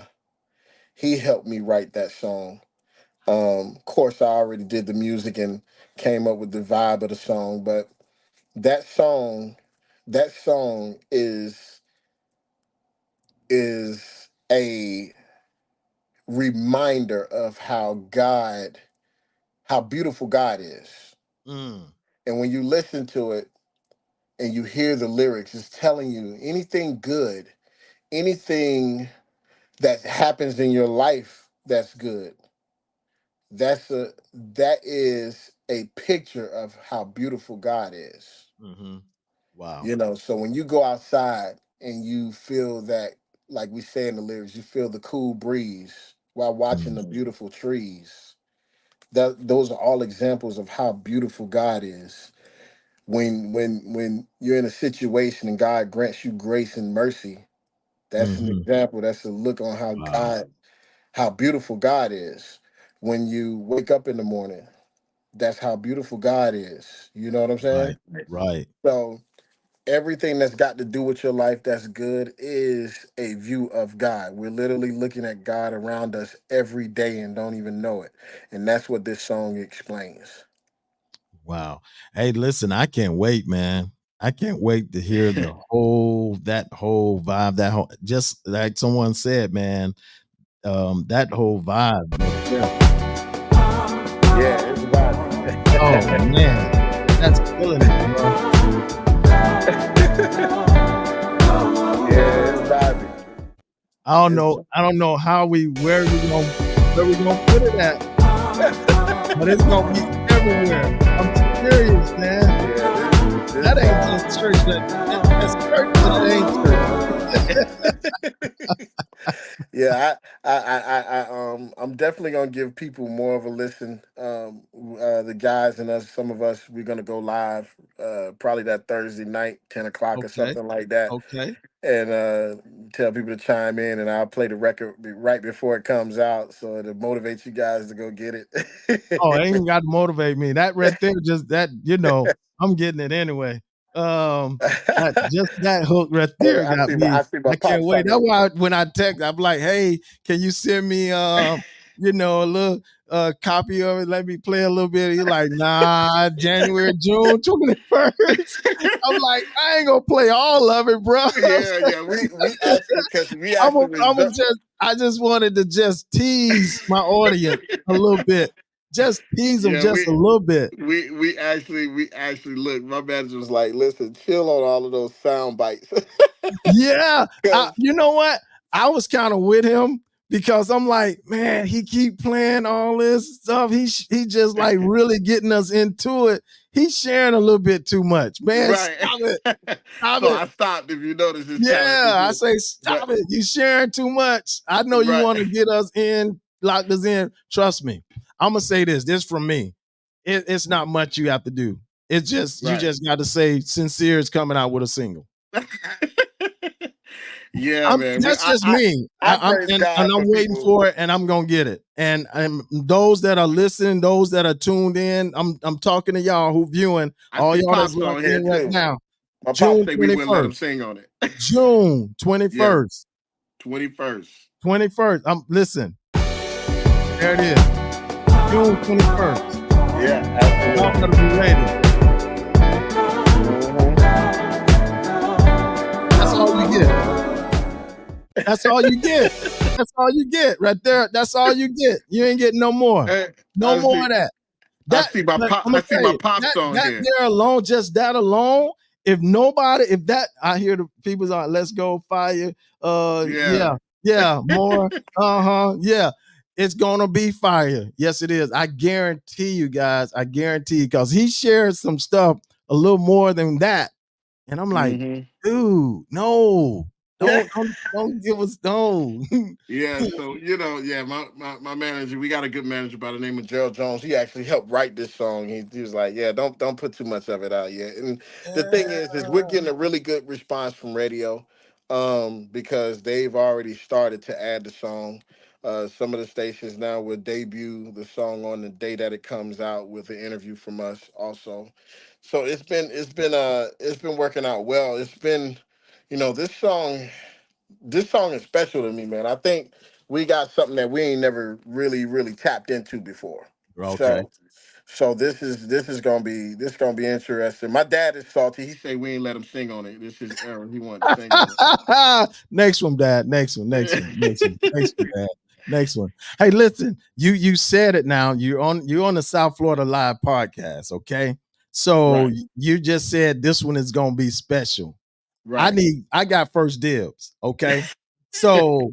he helped me write that song. Of course, I already did the music and came up with the vibe of the song, but that song, that song is a reminder of how beautiful God is. Mm, And when you listen to it and you hear the lyrics, it's telling you anything good, anything that happens in your life that's good. That is a picture of how beautiful God is. mm-hmm. Wow. So when you go outside and you feel that, like we say in the lyrics, you feel the cool breeze while watching Mm, the beautiful trees. Those are all examples of how beautiful God is. When you're in a situation and God grants you grace and mercy, that's an mm-hmm. example. That's a look on Wow. how beautiful God is. When you wake up in the morning, that's how beautiful God is. You know what I'm saying? Right. Right. So everything that's got to do with your life that's good is a view of God. We're literally looking at God around us every day and don't even know it. And that's what this song explains. Wow. Hey, listen, I can't wait, man. I can't wait to hear that whole vibe, that whole, just like someone said, man, that whole vibe. Yeah. Yeah, it's vibey. Oh man, that's killing it, bro. Yeah, it's vibey. I don't It's know. I don't know where we going. where we gonna put it at. But it's gonna be everywhere. I'm serious, man. That ain't just church. That's church, but it ain't church. Yeah, I'm definitely gonna give people more of a listen. The guys and us, some of us, we're gonna go live, probably that Thursday night, 10 o'clock or Okay. something like that, Okay. and tell people to chime in, and I'll play the record right before it comes out, so it'll motivate you guys to go get it. Oh, it ain't even got to motivate me. That right there, just that, I'm getting it anyway. That hook right there got me. I see my I can't pops wait. trying That's to. why when I text, I'm like, hey, can you send me a little copy of it? Let me play a little bit. He's like, nah, June 21st. I'm like, I ain't gonna play all of it, bro. Yeah, we actually because we actually reserved. I just wanted to just tease my audience a little bit. Just tease them Yeah, just a little bit. we actually look. My manager was like, "Listen, chill on all of those sound bites." Yeah. 'Cause- You know what? I was kind of with him because I'm like, man, he keep playing all this stuff. He just like really getting us into it. He's sharing a little bit too much. Man, right. stop it. Stop So it. I stopped. If you notice, it's kind of. Yeah, I say But stop it. You sharing too much. I know you right. want to get us in, lock us in. Trust me. I'm gonna say this from me. It's not much you have to do. It's just you Right. just got to say Sincere is coming out with a single. Yeah, man. That's just me. I I'm praise and God I'm for waiting people. for it, and I'm gonna get it. And those that are listening, those that are tuned in, I'm talking to y'all who viewing, I all see y'all that's pops locked on here in right too. now. My pops June say we wouldn't let him 21st. sing on it. June Yeah, 21st. 21st. 21st. Listen. There it is. June 21st. Yeah, Y'all absolutely. better be ready. That's all you get. That's all you get. That's all you get right there. That's all you get. You ain't getting no more. Hey, No more of that. I see my But pop. I'm I gonna see tell my you pops on that here. there alone, just that alone. If that, I hear the people's like, let's go fire. Yeah. Yeah, more. Yeah. It's gonna be fire. Yes, it is. I guarantee you guys. I guarantee because he shared some stuff a little more than that, and I'm like, Mm-hmm. dude, no, don't give us no. Yeah, so yeah, my manager, we got a good manager by the name of Gerald Jones. He actually helped write this song. He was like, yeah, don't put too much of it out yet. And the thing is we're getting a really good response from radio, because they've already started to add the song. Some of the stations now will debut the song on the day that it comes out with an interview from us also. So it's been working out well. It's been, this song is special to me, man. I think we got something that we ain't never really tapped into before. Okay. So this gonna be interesting. My dad is salty. He say we ain't let him sing on it. This is Aaron. He wanted to sing on Next one, Dad. Next one. Next one, it. Dad. Next one. Hey, listen, you said it now. You're on the South Florida Live podcast, okay? So Right, you just said this one is gonna be special. right. I got first dibs, okay? So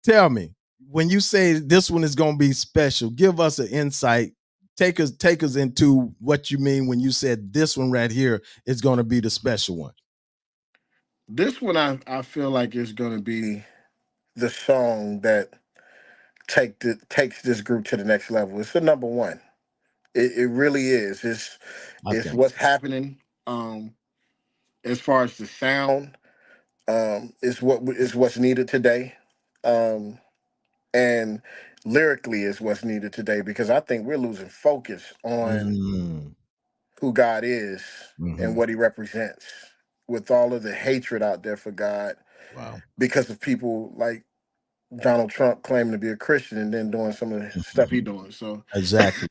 tell me, when you say this one is gonna be special, give us an insight. Take us into what you mean when you said this one right here is gonna be the special one. This one I feel like is gonna be the song that takes this group to the next level. It's the number one. It really is. I It's think what's happening. As far as the sound, is what's needed today, um, and lyrically is what's needed today, because I think we're losing focus on mm, who God is and mhm. what He represents, with all of the hatred out there for God Wow. because of people like Donald Trump claiming to be a Christian and then doing some of the stuff he Mhm. doing. So, Exactly.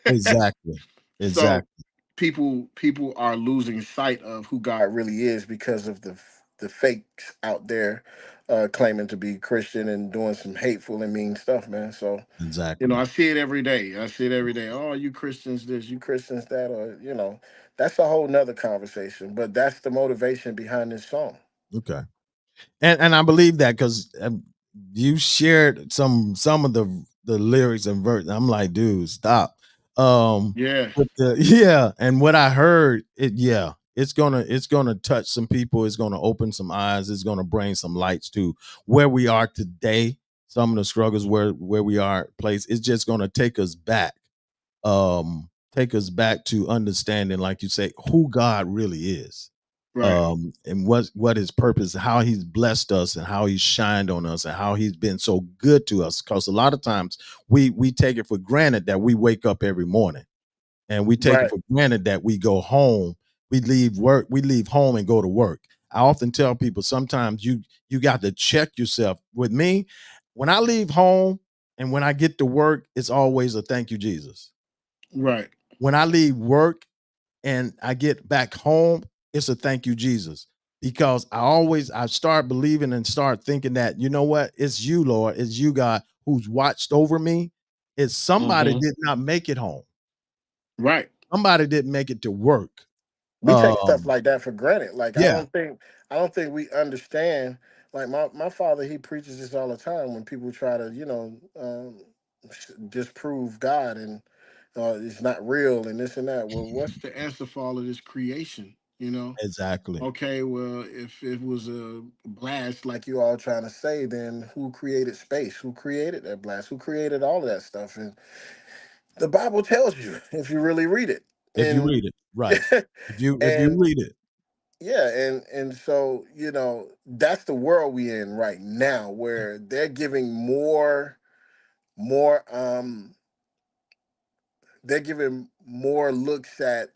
Exactly. so Exactly. people are losing sight of who God really is because of the fakes out there, claiming to be Christian and doing some hateful and mean stuff, man. So Exactly. I see it every day. I see it every day. Oh, you Christians this, you Christians that, or that's a whole nother conversation. But that's the motivation behind this song. Okay. And I believe that because you shared some of the the lyrics and verse. I'm like, dude, stop. Yeah. Yeah, and what I heard, it's gonna touch some people. It's gonna open some eyes. It's gonna bring some lights to where we are today. Some of the struggles where we are place. It's just gonna take us back to understanding, like you say, who God really is, Right. and what his purpose, how he's blessed us, and how he's shined on us, and how he's been so good to us. Because a lot of times we take it for granted that we wake up every morning, and we take it Right. for granted that we go home, we leave home and go to work. I often tell people sometimes you got to check yourself. With me, when I leave home and when I get to work, it's always a thank you, Jesus. Right. When I leave work and I get back home, it's a thank you, Jesus. Because I start believing and start thinking that, you know what, it's you, Lord, it's you, God, who's watched over me. It's somebody Hmm. did not make it home. Right. Somebody didn't make it to work. We take stuff Um, like that for granted. Like yeah, I don't think we understand. Like my father, he preaches this all the time when people try to, disprove God and it's not real and this and that. Well, what's the answer for all of this creation? exactly. Okay, well, if it was a blast like you all trying to say, then who created space? Who created that blast? Who created all of that stuff? And the Bible tells you if you really read it. If you And read it, right. If you and read it, yeah, and so that's the world we in right now, where they're giving more they're giving more looks at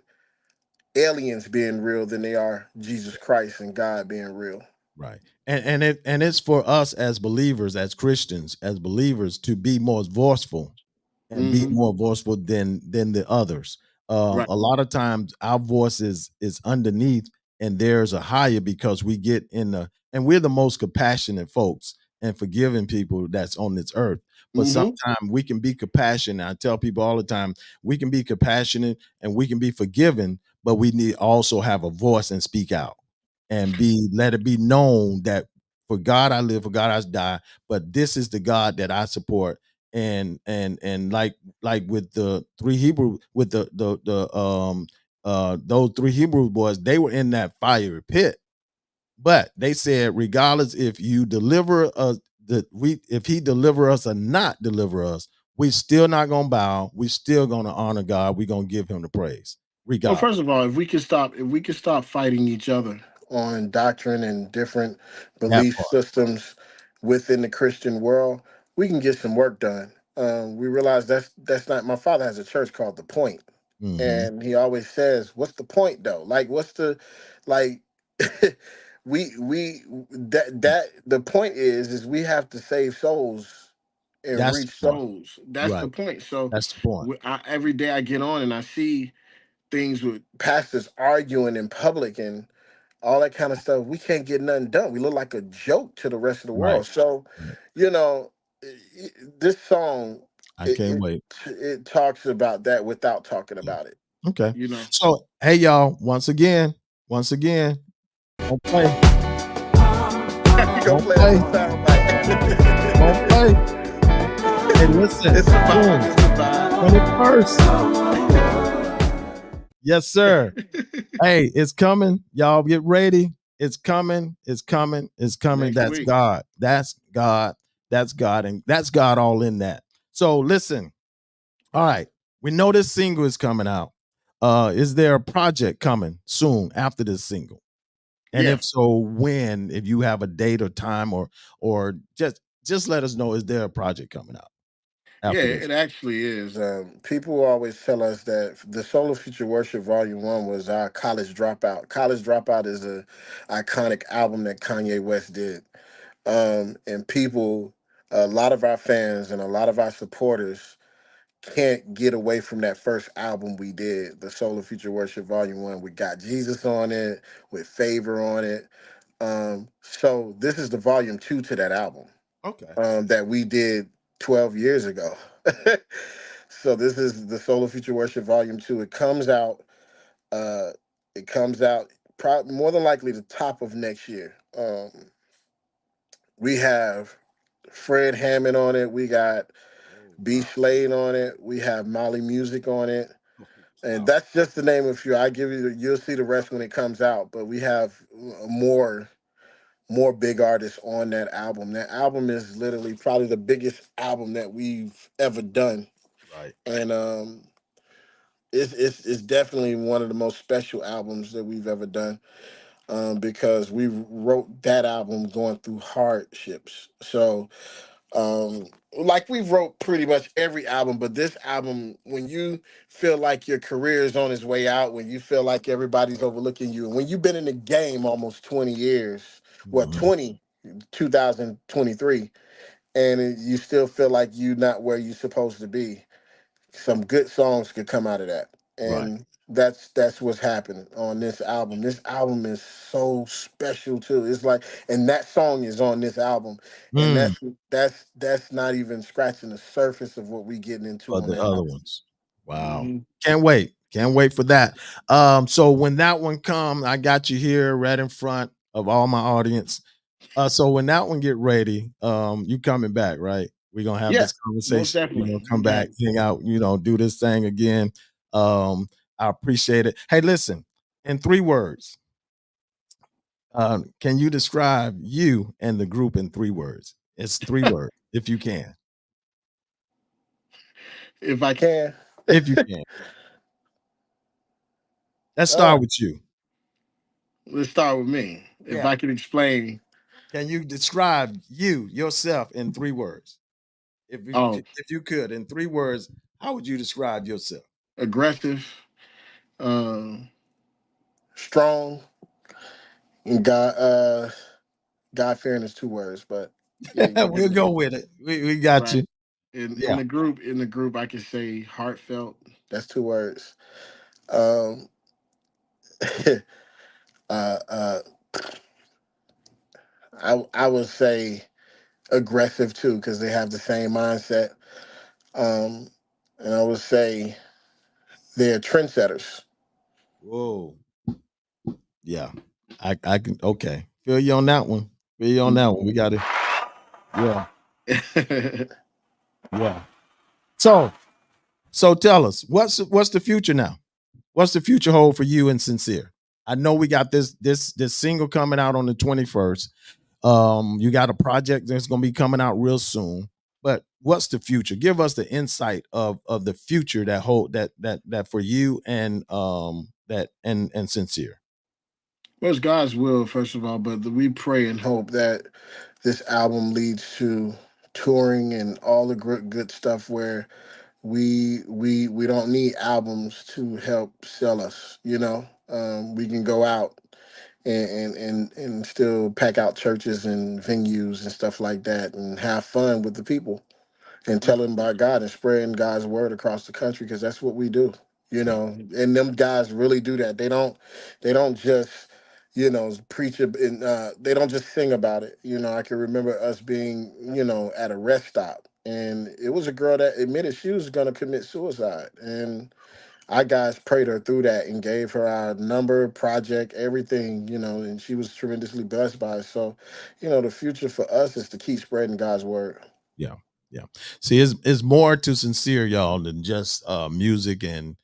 aliens being real than they are Jesus Christ and God being real. right. And it's for us as believers, as Christians, as believers to be more forceful and be Hmm. more voiceful than the others. Right. A lot of times our voice is underneath and there's a higher because we get in the and we're the most compassionate folks and forgiving people that's on this earth. But Hmm. sometimes we can be compassionate. I tell people all the time, we can be compassionate and we can be forgiving, but we need also have a voice and speak out and be let it be known that for God I live, for God I die, but this is the God that I support. And like with the three Hebrew with the those three Hebrew boys, they were in that fiery pit, but they said regardless if you deliver us, if he deliver us or not deliver us, we still not gonna bow, we still gonna honor God, we gonna give him the praise Well, regardless. first of all, if we could stop fighting each other on doctrine and different That belief part. systems within the Christian world, we can get some work done. We realize that's not. My father has a church called The Point, Hmm. and he always says, "What's the point, though? Like, what's the like?" we that the point is we have to save souls and That's the reach point. souls. That's the Right. point. So That's the point. every day I get on and I see things with pastors arguing in public and all that kind of stuff. We can't get nothing done. We look like a joke to the rest of the Right. world. So, Right. you know, this song I it, can't it wait. it talks about that without talking Yeah. about it. Okay. You know, So, hey, y'all, once again, don't play. we gonna Don't play us play. a sound bite. Don't play. Hey, listen, It's a vibe. soon, It's a vibe. 21st. Yes, sir. Hey, it's coming. Y'all get ready. It's coming. It's coming. It's coming. Next That's week. God. That's God. That's God. And that's God all in that. So, listen. All right. We know this single is coming out. Is there a project coming soon after this single? And Yeah. if so, when? If you have a date or time, or just let us know. Is there a project coming out Yeah, after this? it actually is. People always tell us that the Soul of Future Worship Volume One was our College Dropout. College Dropout is a iconic album that Kanye West did, and people, a lot of our fans and a lot of our supporters can't get away from that first album we did, the Soul of Future Worship Volume One. We got Jesus on it, with Favor on it. So this is the Volume Two to that album Okay. that we did 12 years ago. So this is the Soul of Future Worship Volume Two. It comes out. Uh, it comes out more than likely the top of next year. We have Fred Hammond on it. We got B Slade on it. We have Molly Music on it. And Wow. that's just the name of a few. I give you you'll see the rest when it comes out. But we have more big artists on that album. That album is literally probably the biggest album that we've ever done. Right. And it's definitely one of the most special albums that we've ever done. Because we wrote that album going through hardships. So um like we wrote pretty much every album, but this album, when you feel like your career is on its way out, when you feel like everybody's overlooking you, and when you've been in the game almost 20 years, what, Mhm. 20, 2023, and you still feel like you're not where you're supposed to be, some good songs could come out of that. Right. And that's what's happening on this album. This album is so special too. It's like, and that song is on this album, and Mm. that's not even scratching the surface of what we getting into But on the that other album. ones. Wow. Hmm. Can't wait. Can't wait for that. So when that one come, I got you here right in front of all my audience. So when that one get ready, you coming back, right? We're gonna have Yeah, this most conversation. We're definitely. gonna You come got back, it. hang out, do this thing again. I appreciate it. Hey, listen, in 3 words, can you describe you and the group in 3 words? It's 3 words, if you can. If I can. If you can. Let's uh, start with you. let's start with me. If Yeah. I can explain. Can you describe you yourself in 3 words? Oh, If you could in 3 words, how would you describe yourself? aggressive, um, strong, and God fearing is 2 words, but yeah, you get We'll it. go with it. We got Right. you. In Yeah. the group, I can say heartfelt. That's 2 words. Um, uh, I would say aggressive too because they have the same mindset. Um, and I would say they're trendsetters. Whoa. Yeah. I can okay. Feel you on that one. Feel you on that one. We got it. Yeah. Yeah. So tell us, what's the future now? What's the future hold for you and Sincere? I know we got this single coming out on the 21st. You got a project that's going to be coming out real soon. But what's the future? Give us the insight of the future that hold that for you and that and Sincere. Well, it's God's will, first of all, but we pray and hope that this album leads to touring and all the good stuff where we don't need albums to help sell us. We can go out and still pack out churches and venues and stuff like that and have fun with the people and telling about God and spreading God's word across the country because that's what we do. Yeah. And them guys really do that. They don't just preach and they don't just sing about it. I can remember us being at a rest stop, and it was a girl that admitted she was going to commit suicide, and our guys prayed her through that and gave her our number, project, everything, and she was tremendously blessed by it. So, the future for us is to keep spreading God's word. Yeah, yeah. See, it's more to Sincere, y'all, than just music and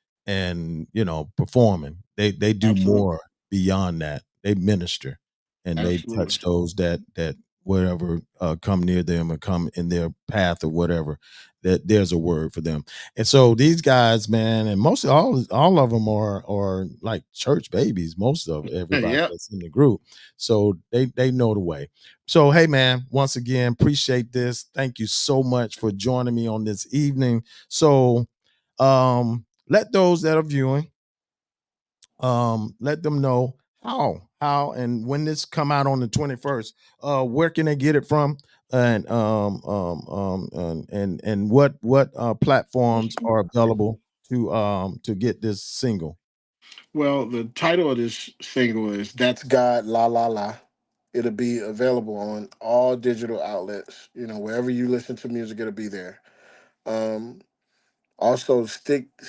performing. They do Absolutely. more beyond that. They minister and they Absolutely. touch those that wherever come near them or come in their path or whatever. That there's a word for them. And so these guys, man, and most of all of them are like church babies. Most of everybody Yep. that's in the group, so they know the way. So, hey, man, once again, appreciate this. Thank you so much for joining me on this evening. So, let those that are viewing, let them know how, and when this come out on the 21st, where can they get it from? And what platforms are available to get this single? Well, the title of this single is That's God, La La La. It'll be available on all digital outlets. Wherever you listen to music, it'll be there. Um, Also, stick to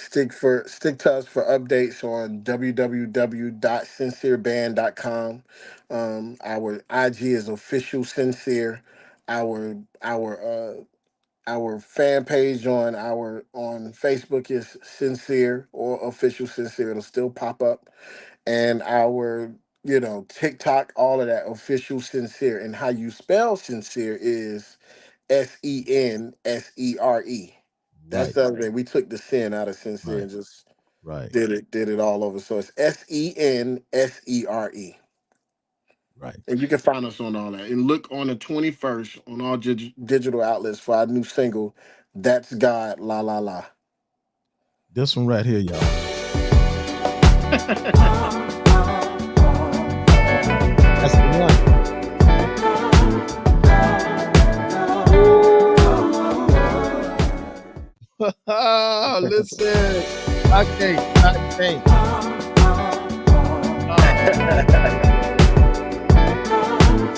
us for updates on www.sensereband.com. Our IG is official sincere. Our Our fan page on Facebook is Sincere or Official Sincere. It'll still pop up. And our, TikTok, all of that, Official Sincere. And how you spell sincere is SENSERE. That's Right, the other thing. We took the sin out of sincere right, and just right, did it all over. So it's SENSERE. right. And you can find us on all that. And look on the 21st on all digital outlets for our new single, That's God, La La La. This one right here, y'all. That's the one. Listen, I can't.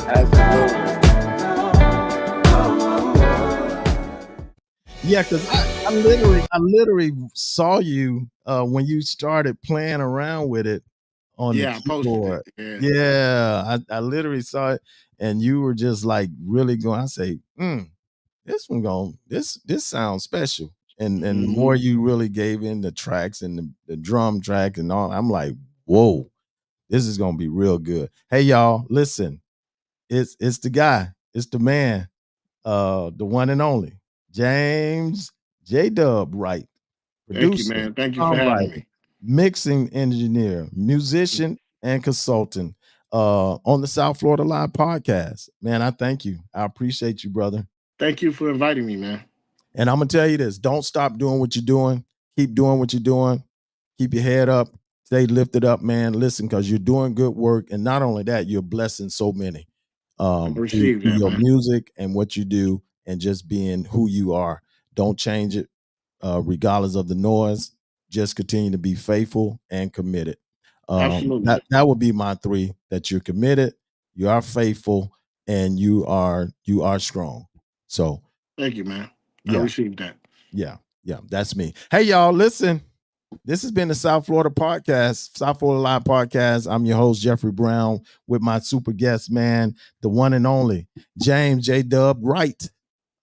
Absolutely. Yeah, because I literally saw you when you started playing around with it on the Yeah, I posted keyboard. it. Yeah. Yeah, I literally saw it, and you were just like really going. I say, this one going, this sounds special. And the more Mhm. you really gave in the tracks and the drum track and all, I'm like, whoa, this is gonna be real good. Hey y'all, listen, it's the guy, it's the man, the one and only James JDubb Wright, Thank you, producer, man. Thank you for having songwriter, me. mixing engineer, musician, and consultant on the South Florida Live podcast. Man, I thank you. I appreciate you, brother. Thank you for inviting me, man. And I'm gonna tell you this: don't stop doing what you're doing. Keep doing what you're doing. Keep your head up. Stay lifted up, man. Listen, because you're doing good work, and not only that, you're blessing so many I through received that, your man. music and what you do, and just being who you are. Don't change it, regardless of the noise. Just continue to be faithful and committed. Absolutely. That would be my three: that you're committed, you are faithful, and you are strong. So Thank you, man. I yeah, received that. yeah, that's me. Hey, y'all, listen. This has been the South Florida podcast, South Florida Live podcast. I'm your host, Jeffrey Brown, with my super guest, man, the one and only James JDubb Wright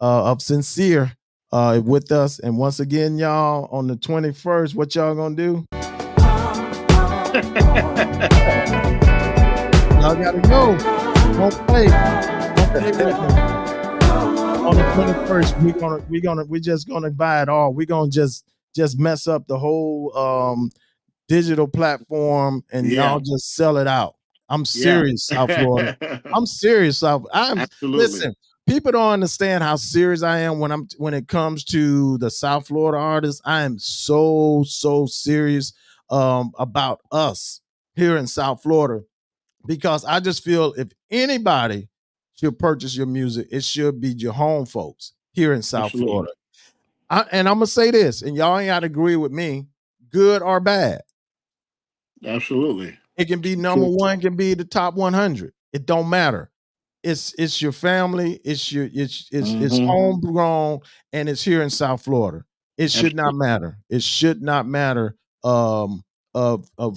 of Sincere with us. And once again, y'all, on the 21st, what y'all gonna do? Y'all gotta go. Don't play. Don't play with me. On the 21st, we're just gonna buy it all. We're gonna just mess up the whole digital platform and Yeah. y'all just sell it out. I'm Yeah. serious, South Florida. I'm serious, South. I'm Absolutely. listen. People don't understand how serious I am when it comes to the South Florida artists. I am so serious about us here in South Florida because I just feel if anybody should purchase your music, it should be your home folks here in South Absolutely. Florida. And I'm gonna say this, and y'all ain't gotta agree with me, good or bad. Absolutely. It can be number one, can be the top 100. It don't matter. It's your family, it's Hmm. homegrown, and it's here in South Florida. It should not Absolutely. matter. It should not matter of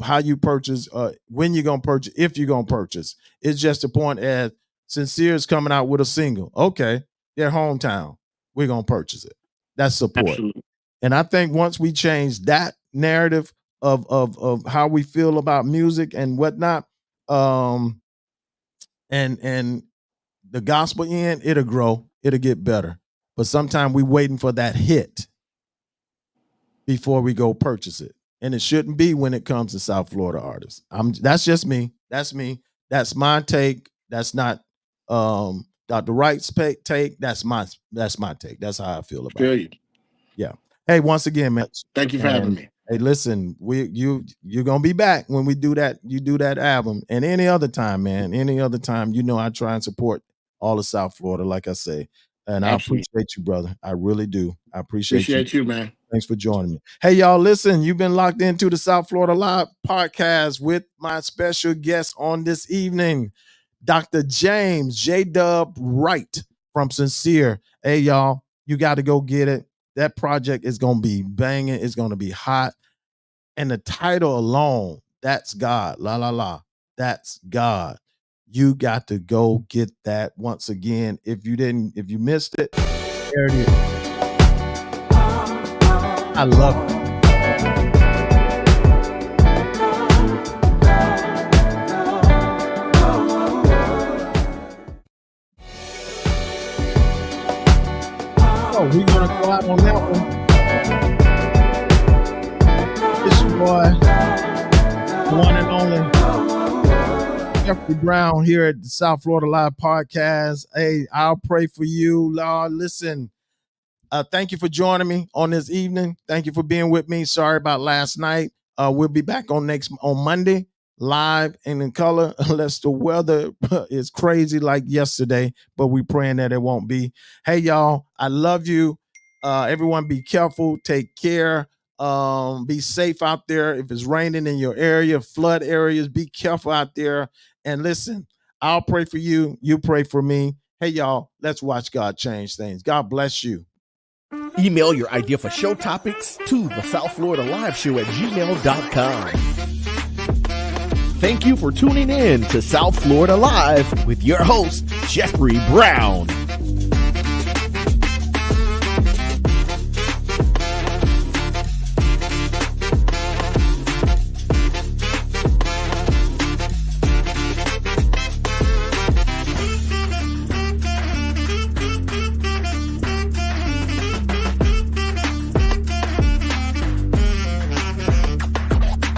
how you purchase, when you're gonna purchase, if you're gonna purchase. It's just a point as Sincere is coming out with a single. Okay, their hometown. We're gonna purchase it. That's support. Absolutely. And I think once we change that narrative of how we feel about music and whatnot, um, and the gospel end, it'll grow, it'll get better. But sometimes we waiting for that hit before we go purchase it. And it shouldn't be when it comes to South Florida artists. That's just me. That's me. That's my take. That's not Dr. Wright's take. That's my take. That's how I feel about Feel it. you. Yeah. Hey, once again, man. Thank you for having And me. hey, listen, you're gonna be back when we do that. You do that album, and any other time, man. Any other time, I try and support all of South Florida, like I say. And I Absolutely. appreciate you, brother. I really do. I appreciate you. Appreciate you, man. Thanks for joining me. Hey, y'all, listen, you've been locked into the South Florida Live podcast with my special guest on this evening, Dr. James JDubb Wright from Sincere. Hey, y'all, you got to go get it. That project is going to be banging. It's going to be hot. And the title alone, That's God. La, la, la. That's God. You got to go get that once again. If you missed it, there it is. I love it. Oh, we're gonna go out on that one. It's your boy, the one and only Jeffrey Brown here at the South Florida Live Podcast. Hey, I'll pray for you, Lord. Listen, thank you for joining me on this evening. Thank you for being with me. Sorry about last night. We'll be back on Monday, live and in color, unless the weather is crazy like yesterday, but we praying that it won't be. Hey, y'all, I love you. Everyone be careful. Take care. Be safe out there. If it's raining in your area, flood areas, be careful out there. And listen, I'll pray for you. You pray for me. Hey, y'all, let's watch God change things. God bless you. Email your idea for show topics to the South Florida Live Show at gmail.com. Thank you for tuning in to South Florida Live with your host, Jeffrey Brown.